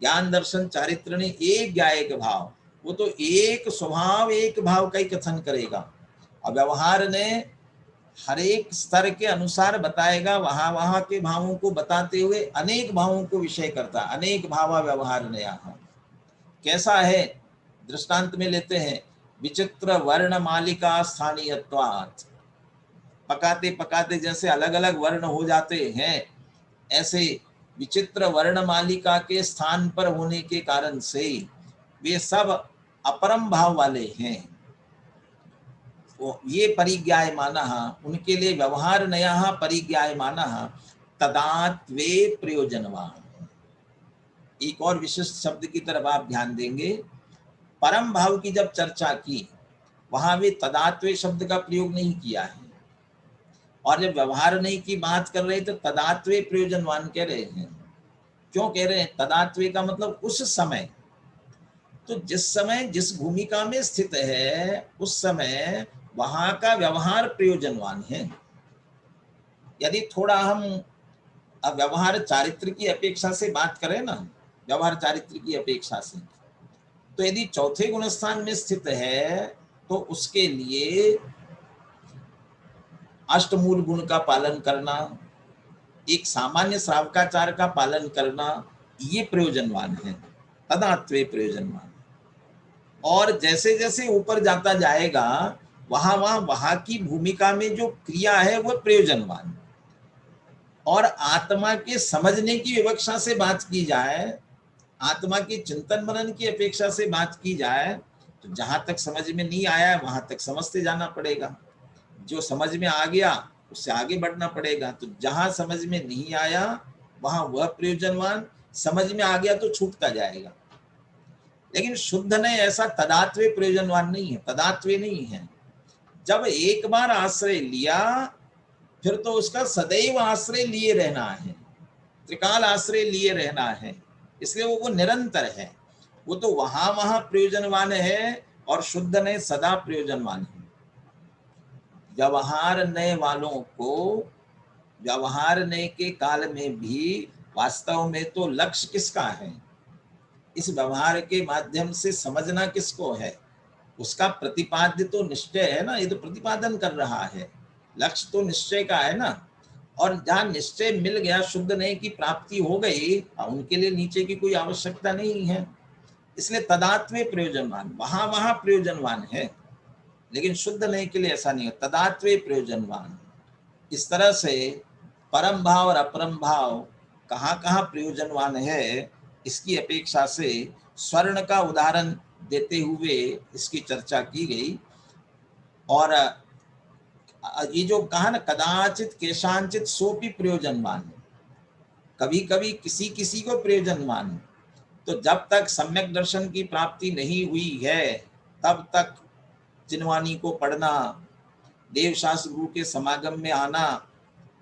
ज्ञान दर्शन चारित्र ने एक ज्ञायक भाव, वो तो एक स्वभाव एक भाव का ही कथन करेगा। और व्यवहार ने हर एक स्तर के अनुसार बताएगा, वहां वहां के भावों को बताते हुए अनेक भावों को विषय करता, अनेक भावा व्यवहार नया। कैसा है? दृष्टांत में लेते हैं, विचित्र वर्ण मालिका स्थानीयत्वात्, पकाते पकाते जैसे अलग अलग वर्ण हो जाते हैं, ऐसे विचित्र वर्ण मालिका के स्थान पर होने के कारण से वे सब अपरम भाव वाले हैं। तो ये परिज्ञायमानः, उनके लिए व्यवहार नया परिज्ञायमानः तदात्वे प्रयोजनवान। एक और विशिष्ट शब्द की तरफ आप ध्यान देंगे, परम भाव की जब चर्चा की, वहां वे तदात्वे शब्द का प्रयोग नहीं किया है, और जब व्यवहार नहीं की बात कर रहे तो तदात्वे प्रयोजनवान कह रहे हैं। क्यों कह रहे हैं? तदात्वे का मतलब उस समय, तो जिस समय जिस भूमिका में स्थित है उस समय वहां का व्यवहार प्रयोजनवान है। यदि थोड़ा हम अब व्यवहार चारित्र की अपेक्षा से बात करें ना, व्यवहार चारित्र की अपेक्षा से, तो यदि चौथे गुण स्थान में स्थित है तो उसके लिए अष्टमूल गुण का पालन करना, एक सामान्य श्रावकाचार का पालन करना, ये प्रयोजनवान है, तदात्वे प्रयोजनवान। और जैसे जैसे ऊपर जाता जाएगा वहां की भूमिका में जो क्रिया है वह प्रयोजनवान। और आत्मा के समझने की विवक्षा से बात की जाए, आत्मा के चिंतन मनन की अपेक्षा से बात की जाए, तो जहां तक समझ में नहीं आया वहां तक समझते जाना पड़ेगा, जो समझ में आ गया उससे आगे बढ़ना पड़ेगा। तो जहां समझ में नहीं आया वहां वह प्रयोजनवान, समझ में आ गया तो छूटता जाएगा। लेकिन शुद्ध ने ऐसा तदात्वे प्रयोजनवान नहीं है, तदात्वे नहीं है। जब एक बार आश्रय लिया फिर तो उसका सदैव आश्रय लिए रहना है, त्रिकाल आश्रय लिए रहना है। इसलिए वो निरंतर है। वो तो वहां वहां प्रयोजनवान है और शुद्ध नए सदा प्रयोजनवान है। व्यवहार नए वालों को व्यवहार नए के काल में भी वास्तव में तो लक्ष्य किसका है, इस व्यवहार के माध्यम से समझना किसको है, उसका प्रतिपाद्य तो निश्चय है ना, ये तो प्रतिपादन कर रहा है, लक्ष्य तो निश्चय का है ना। और जहाँ निश्चय मिल गया, शुद्ध नए की प्राप्ति हो गई, उनके लिए नीचे की कोई आवश्यकता नहीं है। इसलिए तदात्म्य प्रयोजनवान, वहां वहां प्रयोजनवान है, लेकिन शुद्ध नए के लिए ऐसा नहीं है, तदात्म्य प्रयोजनवान। इस तरह से परम भाव और अपरम भाव कहाँ कहाँ प्रयोजनवान है, इसकी अपेक्षा से स्वर्ण का उदाहरण देते हुए इसकी चर्चा की गई। और ये जो कहा ना, कदाचित केशांचित सोपि प्रयोजनवान, कभी कभी किसी किसी को प्रयोजनवान। तो जब तक सम्यक दर्शन की प्राप्ति नहीं हुई है, तब तक जिनवानी को पढ़ना, देव शास्त्र गुरु के समागम में आना,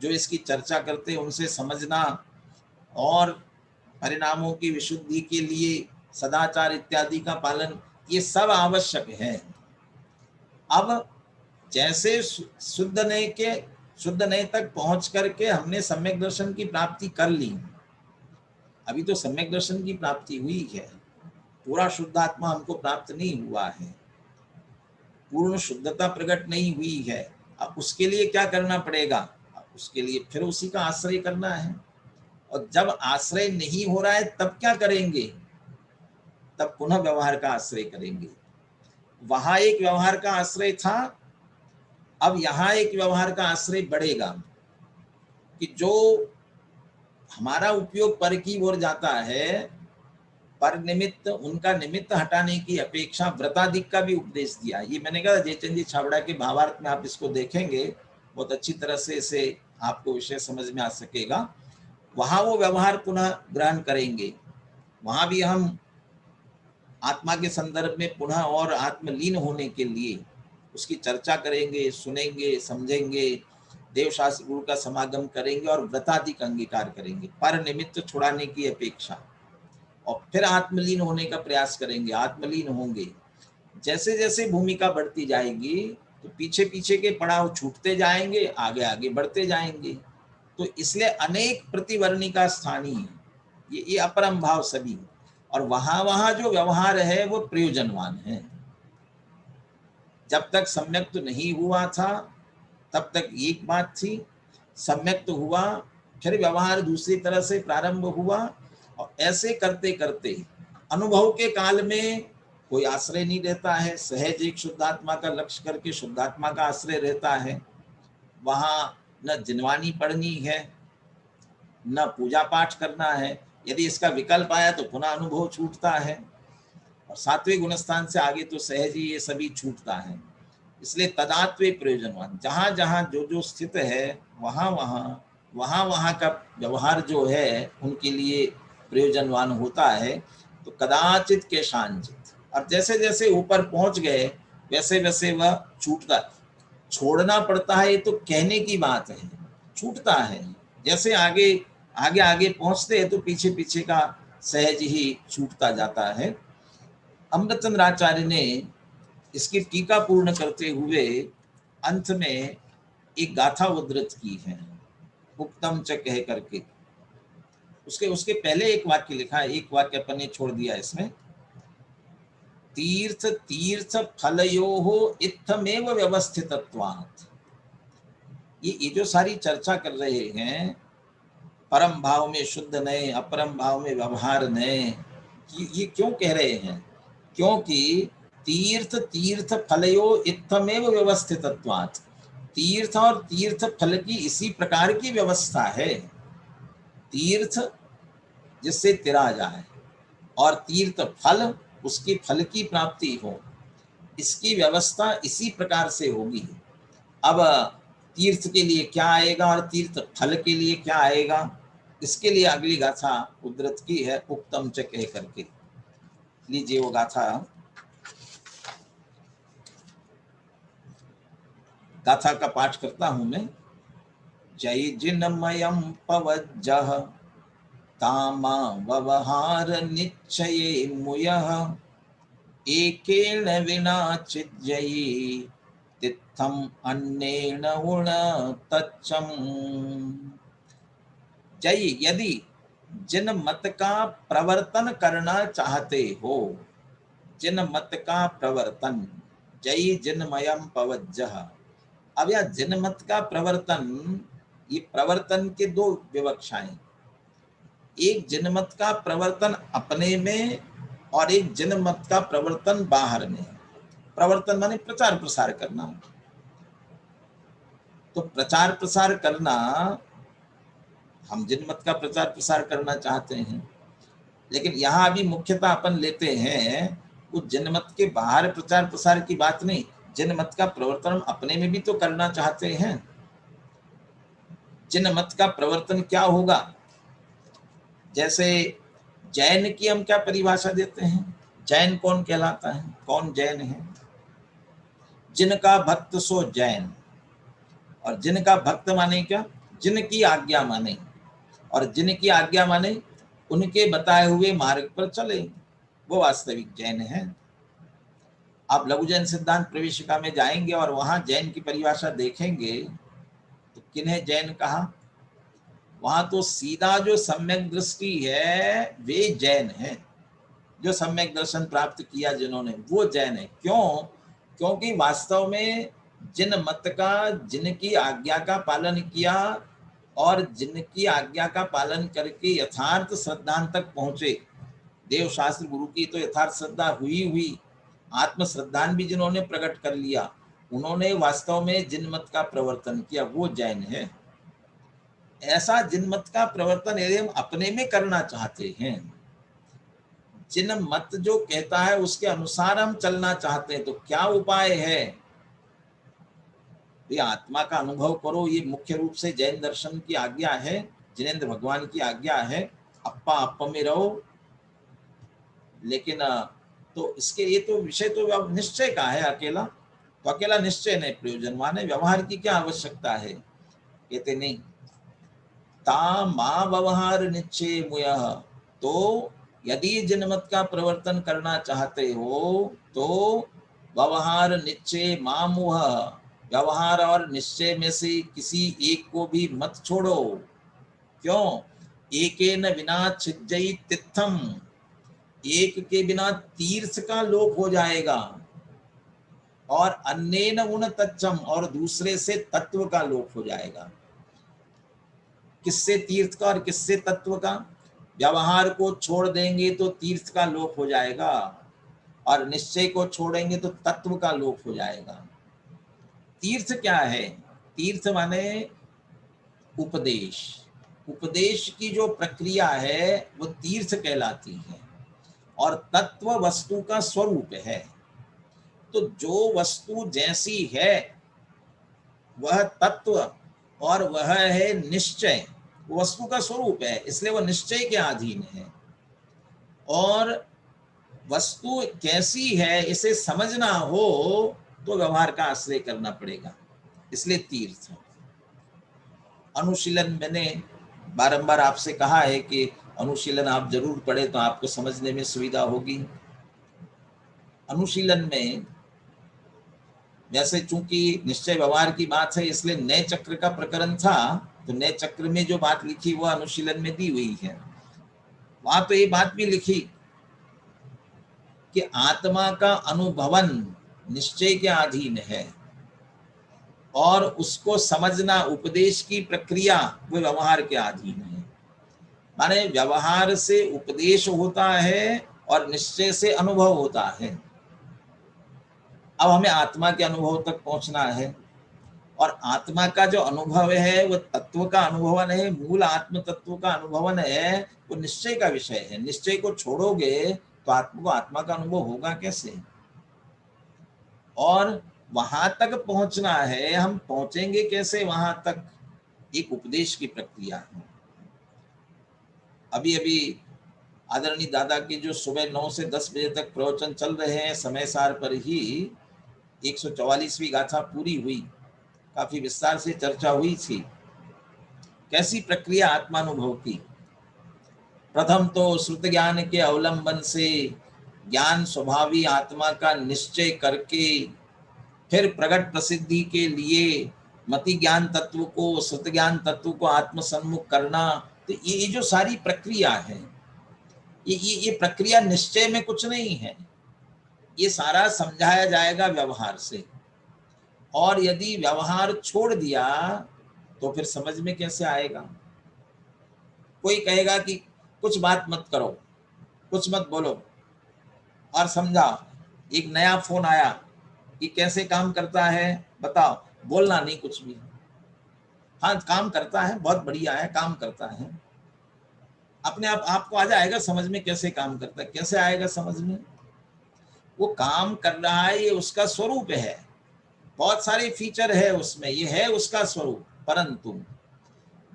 जो इसकी चर्चा करते उनसे समझना, और परिणामों की विशुद्धि के लिए सदाचार इत्यादि का पालन, ये सब आवश्यक है। अब जैसे शुद्ध नए तक पहुंच करके हमने सम्यक दर्शन की प्राप्ति कर ली, अभी तो सम्यक दर्शन की प्राप्ति हुई है, पूरा शुद्धात्मा हमको प्राप्त नहीं हुआ है, पूर्ण शुद्धता प्रकट नहीं हुई है। अब उसके लिए क्या करना पड़ेगा, उसके लिए फिर उसी का आश्रय करना है। और जब आश्रय नहीं हो रहा है तब क्या करेंगे, तब पुनः व्यवहार का आश्रय करेंगे। वहां एक व्यवहार का आश्रय था, अब यहाँ एक व्यवहार का आश्रय बढ़ेगा कि जो हमारा उपयोग पर की ओर जाता है, पर निमित्त, उनका निमित्त हटाने की अपेक्षा व्रताधिक का भी उपदेश दिया। ये मैंने कहा जयचंद जी छाबड़ा के भावार्थ में आप इसको देखेंगे, बहुत अच्छी तरह से इसे आपको विषय समझ में आ सकेगा। वहां वो व्यवहार पुनः ग्रहण करेंगे, वहां भी हम आत्मा के संदर्भ में पुनः और आत्मलीन होने के लिए उसकी चर्चा करेंगे, सुनेंगे, समझेंगे, देव शास्त्र गुरु का समागम करेंगे और व्रताधिक अंगीकार करेंगे पर निमित्त छुड़ाने की अपेक्षा, और फिर आत्मलीन होने का प्रयास करेंगे, आत्मलीन होंगे। जैसे जैसे भूमिका बढ़ती जाएगी तो पीछे पीछे के पड़ाव छूटते जाएंगे, आगे आगे बढ़ते जाएंगे। तो इसलिए अनेक प्रतिवर्णिका स्थानीय, ये अपरम भाव सभी, और वहां वहां जो व्यवहार है वो प्रयोजनवान है। जब तक सम्यक तो नहीं हुआ था तब तक एक बात थी, सम्यक तो हुआ, फिर व्यवहार दूसरी तरह से प्रारंभ हुआ, और ऐसे करते करते अनुभव के काल में कोई आश्रय नहीं रहता है, सहज एक शुद्धात्मा का लक्ष्य करके शुद्धात्मा का आश्रय रहता है। वहां न जिनवानी पढ़नी है, न पूजा पाठ करना है, यदि इसका विकल्प आया तो पुनः अनुभव छूटता है, और सात्विक गुणस्थान से आगे तो सहज ही ये सभी छूटता है। इसलिए तदात्म्य प्रयोजनवान, जहां जहां जो जो स्थित है वहां वहां का व्यवहार जो है उनके लिए प्रयोजनवान होता है। तो कदाचित के शांचित, अब जैसे जैसे ऊपर पहुंच गए वैसे वैसे वह छूटता, छोड़ना पड़ता है, ये तो कहने की बात है, छूटता है। जैसे आगे आगे आगे पहुंचते हैं तो पीछे पीछे का सहज ही छूटता जाता है। अमृतचंद्र आचार्य ने इसकी टीका पूर्ण करते हुए अंत में एक गाथा उद्धृत की है, उक्तम च कह करके। उसके पहले एक वाक्य लिखा है, एक वाक्य अपन ने छोड़ दिया इसमें, तीर्थ तीर्थ फलयोः इत्थमेव व्यवस्थितत्वात्। ये जो सारी चर्चा कर रहे हैं, परम भाव में शुद्ध नए, अपरम भाव में व्यवहार नए, ये क्यों कह रहे हैं, क्योंकि तीर्थ तीर्थ फलयो इत्थमेव व्यवस्थितत्वात्, तीर्थ और तीर्थ फल की इसी प्रकार की व्यवस्था है। तीर्थ जिससे तिरा जाए और तीर्थ फल उसकी फल की प्राप्ति हो, इसकी व्यवस्था इसी प्रकार से होगी। अब तीर्थ के लिए क्या आएगा और तीर्थ फल के लिए क्या आएगा, इसके लिए अगली गाथा उद्धृत की है, उक्तम च कह करके। लीजिए वो गाथा, गाथा का पाठ करता हूं मैं। जय जिनमयं पवज्जः तामा व्यवहार निश्चये मुयः एकेन विना छिद्यति तित्थम अन्येन उण तच्चम। जय, यदि जिन मत का प्रवर्तन करना चाहते हो, जिन मत का प्रवर्तन, जय जिनमयम पवज्जः। अब यह जिन मत का प्रवर्तन, ये प्रवर्तन के दो विवक्षाएं, एक जिन मत का प्रवर्तन अपने में और एक जिन मत का प्रवर्तन बाहर में। प्रवर्तन माने प्रचार प्रसार करना। तो प्रचार प्रसार करना, हम जिन मत का प्रचार प्रसार करना चाहते हैं, लेकिन यहाँ अभी मुख्यतः अपन लेते हैं उस जिन मत के बाहर प्रचार प्रसार की बात नहीं, जिन मत का प्रवर्तन हम अपने में भी तो करना चाहते हैं। जिन मत का प्रवर्तन क्या होगा? जैसे जैन की हम क्या परिभाषा देते हैं? जैन कौन कहलाता है? कौन जैन है? जिनका भक्त सो जैन। और जिनका भक्त माने क्या? जिनकी आज्ञा माने, और जिनकी आज्ञा माने उनके बताए हुए मार्ग पर चले, वो वास्तविक जैन है। आप लघु जैन सिद्धांत प्रवेशिका में जाएंगे और वहां जैन की परिभाषा देखेंगे तो किन्हें जैन कहा? वहां तो सीधा जो सम्यक दृष्टि है वे जैन है, जो सम्यक दर्शन प्राप्त किया जिन्होंने, वो जैन है। क्यों? क्योंकि वास्तव में जिन मत का, जिनकी आज्ञा का पालन किया और जिनकी आज्ञा का पालन करके यथार्थ श्रद्धांत तक पहुंचे, देव शास्त्र गुरु की तो यथार्थ श्रद्धा हुई, आत्म श्रद्धान भी जिन्होंने प्रकट कर लिया, उन्होंने वास्तव में जिन मत का प्रवर्तन किया, वो जैन है। ऐसा जिन मत का प्रवर्तन यदि हम अपने में करना चाहते हैं, जिन मत जो कहता है उसके अनुसार हम चलना चाहते हैं, तो क्या उपाय है? ये आत्मा का अनुभव करो, ये मुख्य रूप से जैन दर्शन की आज्ञा है, जिनेंद्र भगवान की आज्ञा है, अप्पा अप्पा में रहो। लेकिन तो इसके लिए तो विषय तो अब निश्चय का है अकेला, तो अकेला निश्चय नहीं प्रयोजनवान है, व्यवहार की क्या आवश्यकता है? कहते नहीं, ता मां व्यवहार निश्चय मुयः। तो यदि जिन मत का प्रवर्तन करना चाहते हो तो व्यवहार निश्चय मामुह, व्यवहार और निश्चय में से किसी एक को भी मत छोड़ो। क्यों? एकेन विना छिद्यति तीर्थम, एक के बिना तीर्थ का लोप हो जाएगा, और अन्येन उन तच्चम, और दूसरे से तत्व का लोप हो जाएगा। किससे तीर्थ का और किससे तत्व का? व्यवहार को छोड़ देंगे तो तीर्थ का लोप हो जाएगा, और निश्चय को छोड़ेंगे तो तत्व का लोप हो जाएगा। तीर्थ क्या है? तीर्थ माने उपदेश। उपदेश की जो प्रक्रिया है वो तीर्थ कहलाती है, और तत्व वस्तु का स्वरूप है। तो जो वस्तु जैसी है वह तत्व, और वह है निश्चय, वस्तु का स्वरूप है, इसलिए वह निश्चय के अधीन है। और वस्तु कैसी है इसे समझना हो तो व्यवहार का आश्रय करना पड़ेगा, इसलिए तीर्थ। अनुशीलन मैंने बारंबार आपसे कहा है कि अनुशीलन आप जरूर पढ़े तो आपको समझने में सुविधा होगी। अनुशीलन में वैसे चूंकि निश्चय व्यवहार की बात है, इसलिए नए चक्र का प्रकरण था, तो नए चक्र में जो बात लिखी वो अनुशीलन में दी हुई है। वहां तो ये बात भी लिखी कि आत्मा का अनुभवन निश्चय के अधीन है, और उसको समझना, उपदेश की प्रक्रिया वो व्यवहार के अधीन है। माने व्यवहार से उपदेश होता है और निश्चय से अनुभव होता है। अब हमें आत्मा के अनुभव तक पहुंचना है, और आत्मा का जो अनुभव है वो तत्व का अनुभवन है, मूल आत्म तत्व का अनुभवन है, वो निश्चय का विषय है। निश्चय को छोड़ोगे तो आत्मा का अनुभव होगा कैसे? और वहां तक पहुंचना है, हम पहुंचेंगे कैसे वहां तक? एक उपदेश की प्रक्रिया है। अभी अभी आदरणीय दादा के जो सुबह 9 से 10 बजे तक प्रवचन चल रहे हैं, समय सार पर ही 144वीं गाथा पूरी हुई, काफी विस्तार से चर्चा हुई थी। कैसी प्रक्रिया आत्मानुभव की? प्रथम तो श्रुत ज्ञान के अवलंबन से ज्ञान स्वभावी आत्मा का निश्चय करके फिर प्रकट प्रसिद्धि के लिए मति ज्ञान तत्व को, श्रुत ज्ञान तत्व को आत्मसन्मुख करना, तो ये जो सारी प्रक्रिया है, ये प्रक्रिया निश्चय में कुछ नहीं है, ये सारा समझाया जाएगा व्यवहार से। और यदि व्यवहार छोड़ दिया तो फिर समझ में कैसे आएगा? कोई कहेगा कि कुछ बात मत करो, कुछ मत बोलो और समझाओ, एक नया फोन आया कि कैसे काम करता है बताओ, बोलना नहीं कुछ भी, हाँ काम करता है, बहुत बढ़िया है, काम करता है, अपने आप आपको आ जाएगा समझ में कैसे काम करता है। कैसे आएगा समझ में? वो काम कर रहा है, ये उसका स्वरूप है, बहुत सारे फीचर है उसमें, ये है उसका स्वरूप, परंतु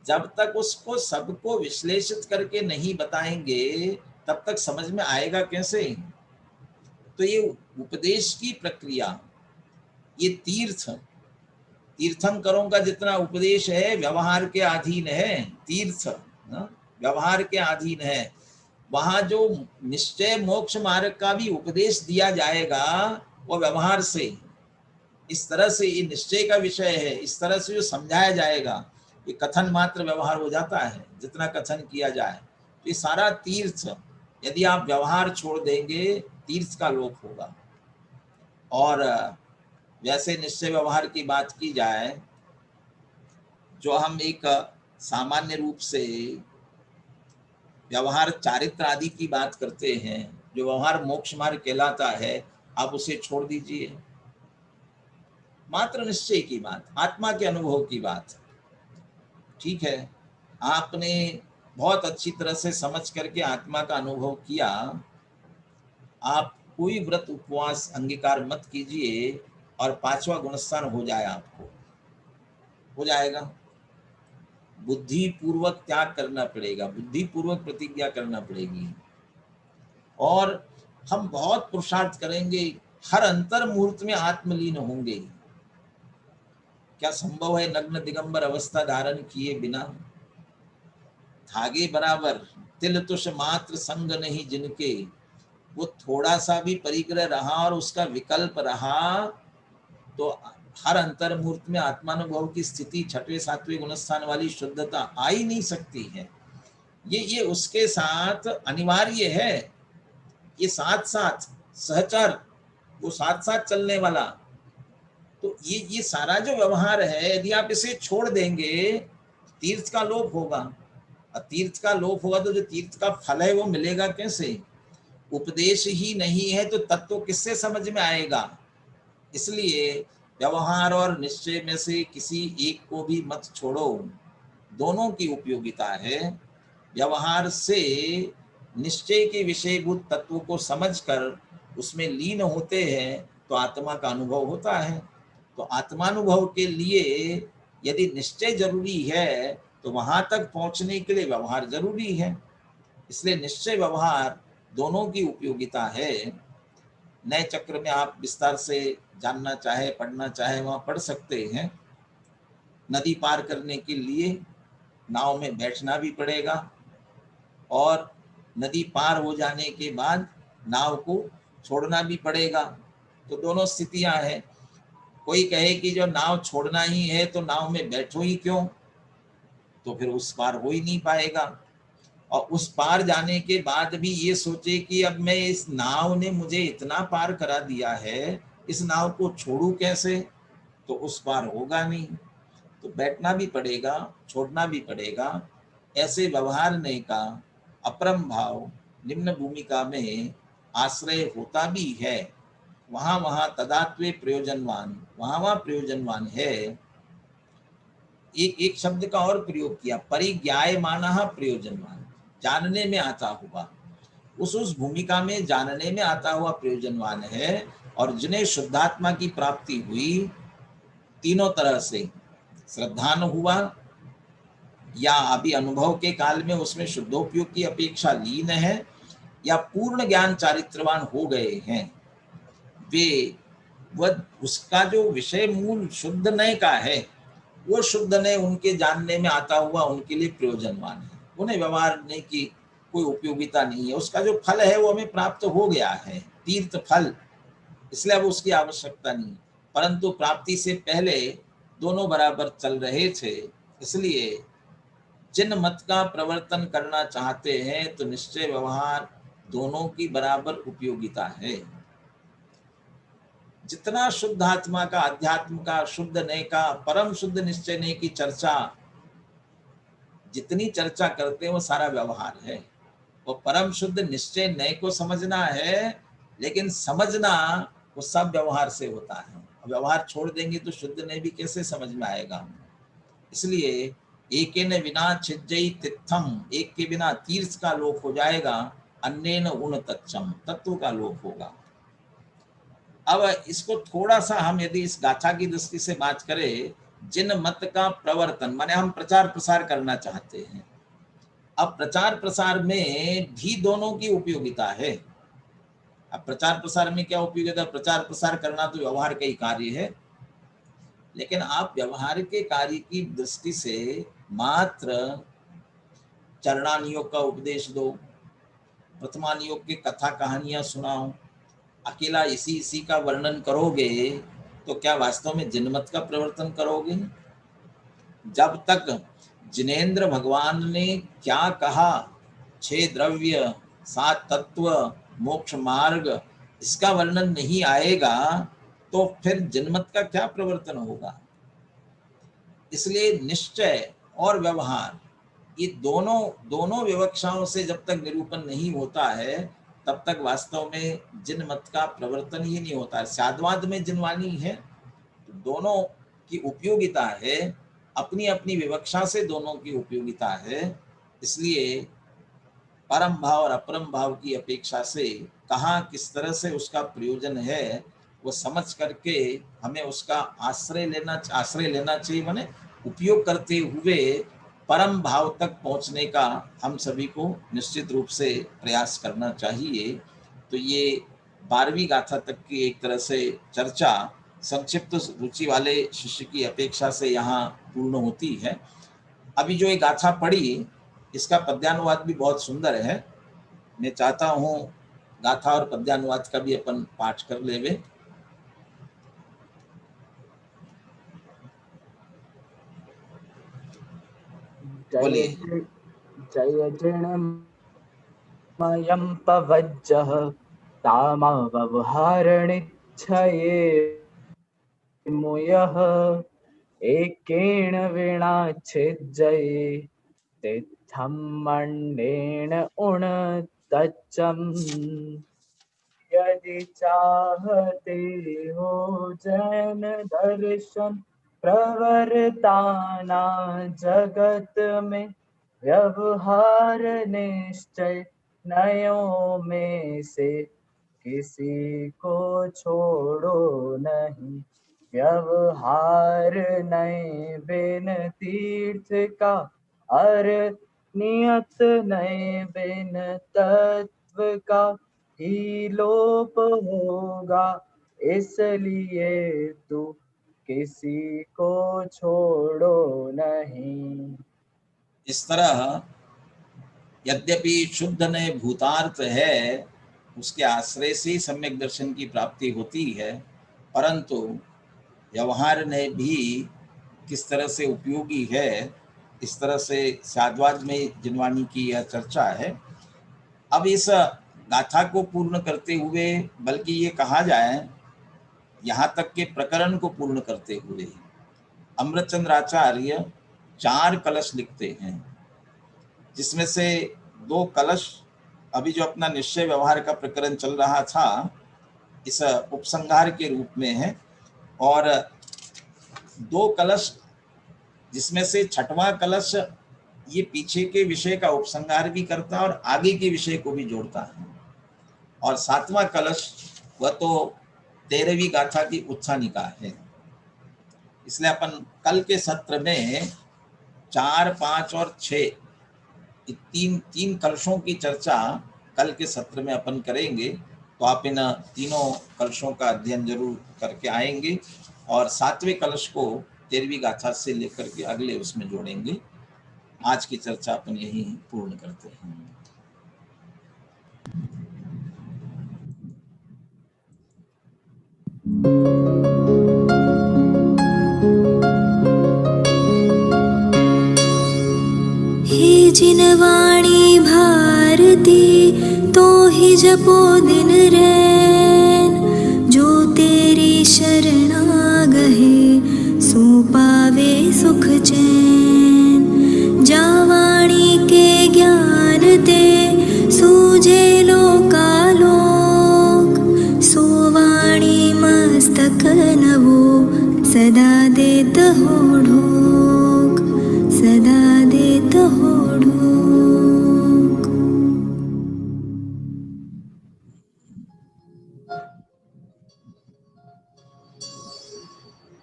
जब तक उसको सबको विश्लेषित करके नहीं बताएंगे तब तक समझ में आएगा कैसे? तो ये उपदेश की प्रक्रिया, ये तीर्थंकरों का जितना उपदेश है व्यवहार के अधीन है, तीर्थ व्यवहार के अधीन है। वहां जो निश्चय मोक्ष मार्ग का भी उपदेश दिया जाएगा वो व्यवहार से, इस तरह से ये निश्चय का विषय है, इस तरह से जो समझाया जाएगा, ये कथन मात्र व्यवहार हो जाता है, जितना कथन किया जाए। तो ये सारा तीर्थ, यदि आप व्यवहार छोड़ देंगे तीर्थ का लोप होगा। और वैसे निश्चय व्यवहार की बात की जाए, जो हम एक सामान्य रूप से व्यवहार चारित्र आदि की बात करते हैं, जो व्यवहार मोक्ष मार्ग कहलाता है, आप उसे छोड़ दीजिए, मात्र निश्चय की बात, आत्मा के अनुभव की बात। ठीक है, आपने बहुत अच्छी तरह से समझ करके आत्मा का अनुभव किया, आप कोई व्रत उपवास अंगीकार मत कीजिए और 5वां गुणस्थान हो जाए, आपको हो जाएगा। बुद्धि पूर्वक त्याग करना पड़ेगा, बुद्धि पूर्वक प्रतिज्ञा करना पड़ेगी, और हम बहुत पुरुषार्थ करेंगे, हर अंतर मुहूर्त में आत्मलीन होंगे। क्या संभव है नग्न दिगंबर अवस्था धारण किए बिना? धागे बराबर तिल तुष मात्र संग नहीं जिनके, वो थोड़ा सा भी परिग्रह रहा और उसका विकल्प रहा तो हर अंतर मुहूर्त में आत्मानुभव की स्थिति 6वें 7वें गुणस्थान वाली शुद्धता आ ही नहीं सकती है। ये उसके साथ अनिवार्य है, ये साथ साथ सहचर, वो साथ साथ चलने वाला। तो ये सारा जो व्यवहार है, यदि आप इसे छोड़ देंगे तीर्थ का लोप होगा, और तीर्थ का लोप होगा तो जो तीर्थ का फल है वो मिलेगा कैसे? उपदेश ही नहीं है तो तत्व किससे समझ में आएगा? इसलिए व्यवहार और निश्चय में से किसी एक को भी मत छोड़ो, दोनों की उपयोगिता है। व्यवहार से निश्चय के विषयभूत तत्व को समझकर उसमें लीन होते हैं तो आत्मा का अनुभव होता है। तो आत्मानुभव के लिए यदि निश्चय जरूरी है तो वहां तक पहुंचने के लिए व्यवहार जरूरी है। इसलिए निश्चय व्यवहार दोनों की उपयोगिता है। नए चक्र में आप विस्तार से जानना चाहे, पढ़ना चाहे, वहां पढ़ सकते हैं। नदी पार करने के लिए नाव में बैठना भी पड़ेगा, और नदी पार हो जाने के बाद नाव को छोड़ना भी पड़ेगा। तो दोनों स्थितियां हैं। कोई कहे कि जो नाव छोड़ना ही है तो नाव में बैठो ही क्यों, तो फिर उस पार हो ही नहीं पाएगा। और उस पार जाने के बाद भी ये सोचे कि अब मैं इस नाव ने मुझे इतना पार करा दिया है, इस नाव को छोड़ू कैसे, तो उस पार होगा नहीं। तो बैठना भी पड़ेगा, छोड़ना भी पड़ेगा। ऐसे व्यवहारने का अपरम भाव निम्न भूमिका में आश्रय होता भी है। वहां वहां तदात्वे प्रयोजनवान, वहां प्रयोजनवान है। एक शब्द का और प्रयोग किया, परिज्ञायमानः प्रयोजनवान, जानने में आता हुआ, उस भूमिका में जानने में आता हुआ प्रयोजनवान है। और जिन्हें शुद्धात्मा की प्राप्ति हुई, तीनों तरह से श्रद्धान हुआ या अभी अनुभव के काल में उसमें शुद्धोपयोग की अपेक्षा लीन है, या पूर्ण ज्ञान चारित्रवान हो गए हैं, वे वह उसका जो विषय मूल शुद्ध नय का है, वो शुद्ध नय उनके जानने में आता हुआ उनके लिए प्रयोजनवान है। उन्हें व्यवहार नहीं की कोई उपयोगिता नहीं है। उसका जो फल है वो हमें प्राप्त हो गया है, तीर्थ फल, इसलिए अब उसकी आवश्यकता नहीं। परंतु प्राप्ति से पहले दोनों बराबर चल रहे थे, इसलिए जिन मत का प्रवर्तन करना चाहते हैं तो निश्चय व्यवहार दोनों की बराबर उपयोगिता है। जितना शुद्ध आत्मा का, अध्यात्म का, शुद्ध नय का, परम शुद्ध निश्चय नय की चर्चा, जितनी चर्चा करते हैं वो सारा व्यवहार है। वो परम शुद्ध निश्चय नय को समझना है, लेकिन समझना वो सब व्यवहार से होता है। व्यवहार छोड़ देंगे तो शुद्ध नय भी कैसे समझ में आएगा। इसलिए एकेन विना छिज्जई तित्थम, एक के बिना तीर्थ का लोप हो जाएगा, अन्येन उन तच्चम, तत्व का लोप होगा। अब इसको थोड़ा सा हम यदि इस गाथा की दृष्टि से बात करें, जिन मत का प्रवर्तन माने हम प्रचार प्रसार करना चाहते हैं। अब प्रचार प्रसार में भी दोनों की उपयोगिता है। अब प्रचार प्रसार में क्या उपयोगिता? प्रचार प्रसार करना तो व्यवहार का ही कार्य है, लेकिन आप व्यवहार के कार्य की दृष्टि से मात्र चरणानियोग का उपदेश दो, प्रथमानियोग की कथा कहानियां सुनाओ, अकेला इसी का वर्णन करोगे तो क्या वास्तव में जिनमत का प्रवर्तन करोगे? जब तक जिनेंद्र भगवान ने क्या कहा, 6 द्रव्य, 7 तत्व, मोक्ष मार्ग, इसका वर्णन नहीं आएगा तो फिर जिनमत का क्या प्रवर्तन होगा। इसलिए निश्चय और व्यवहार, ये दोनों विवक्षाओं से जब तक निरूपण नहीं होता है तब तक वास्तव में जिनमत का प्रवर्तन ही नहीं होता है। साधवाद में जिनवाणी है, तो दोनों की उपयोगिता है, अपनी अपनी विवक्षा से दोनों की उपयोगिता है। इसलिए परम भाव और अपरम भाव की अपेक्षा से कहाँ किस तरह से उसका प्रयोजन है वो समझ करके हमें उसका आश्रय लेना चाहिए, माने उपयोग करते हुए परम भाव तक पहुंचने का हम सभी को निश्चित रूप से प्रयास करना चाहिए। तो ये 12वीं गाथा तक की एक तरह से चर्चा संक्षिप्त रुचि वाले शिष्य की अपेक्षा से यहाँ पूर्ण होती है। अभी जो ये गाथा पढ़ी इसका पद्यानुवाद भी बहुत सुंदर है। मैं चाहता हूँ गाथा और पद्यानुवाद का भी अपन पाठ कर लेवे। बोलिए। जय जिणमयं पवज्जः तामव्यवहारणिच्छये मुयः एकेन विनाच्छिद्यये तित्थं मण्डेन उणतच्चं यदि चाहते हो जैन दर्शन प्रवर्ताना जगत में, व्यवहार निश्चय नयों में से किसी को छोड़ो नहीं। व्यवहार नए बिन तीर्थ का, और नियत नए बिन तत्व का ही लोप होगा। इसलिए तू किसी को छोड़ो नहीं। इस तरह यद्यपि शुद्ध नय भूतार्थ है, उसके आश्रय से ही सम्यक दर्शन की प्राप्ति होती है, परंतु व्यवहार नय भी किस तरह से उपयोगी है, इस तरह से साधवाद में जिनवाणी की यह चर्चा है। अब इस गाथा को पूर्ण करते हुए, बल्कि ये कहा जाए यहाँ तक के प्रकरण को पूर्ण करते हुए, अमृतचंद्र आचार्य 4 कलश लिखते हैं, जिसमें से 2 कलश अभी जो अपना निश्चय व्यवहार का प्रकरण चल रहा था इस उपसंहार के रूप में है, और 2 कलश जिसमें से 6वां कलश ये पीछे के विषय का उपसंहार भी करता है और आगे के विषय को भी जोड़ता है, और 7वां कलश वह तो 13वीं गाथा की उत्थानिका है। इसलिए अपन कल के सत्र में 4, 5 और 6 तीन कलशों की चर्चा कल के सत्र में अपन करेंगे। तो आप इन तीनों कलशों का अध्ययन जरूर करके आएंगे, और 7वें कलश को 13वीं गाथा से लेकर के अगले उसमें जोड़ेंगे। आज की चर्चा अपन यही पूर्ण करते हैं। हे जिनवाणी भारती तो ही जपो दिन रैन, जो तेरी शरणा गहे सो पावे सुख चैन। जावाणी के ज्ञान ते सूझे लोकालोक, सो वाणी मस्तक नवो सदा देत हो ढोक, सदा देत हो ढोक।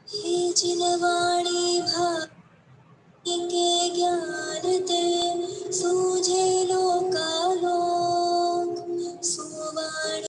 हे जिनवाणी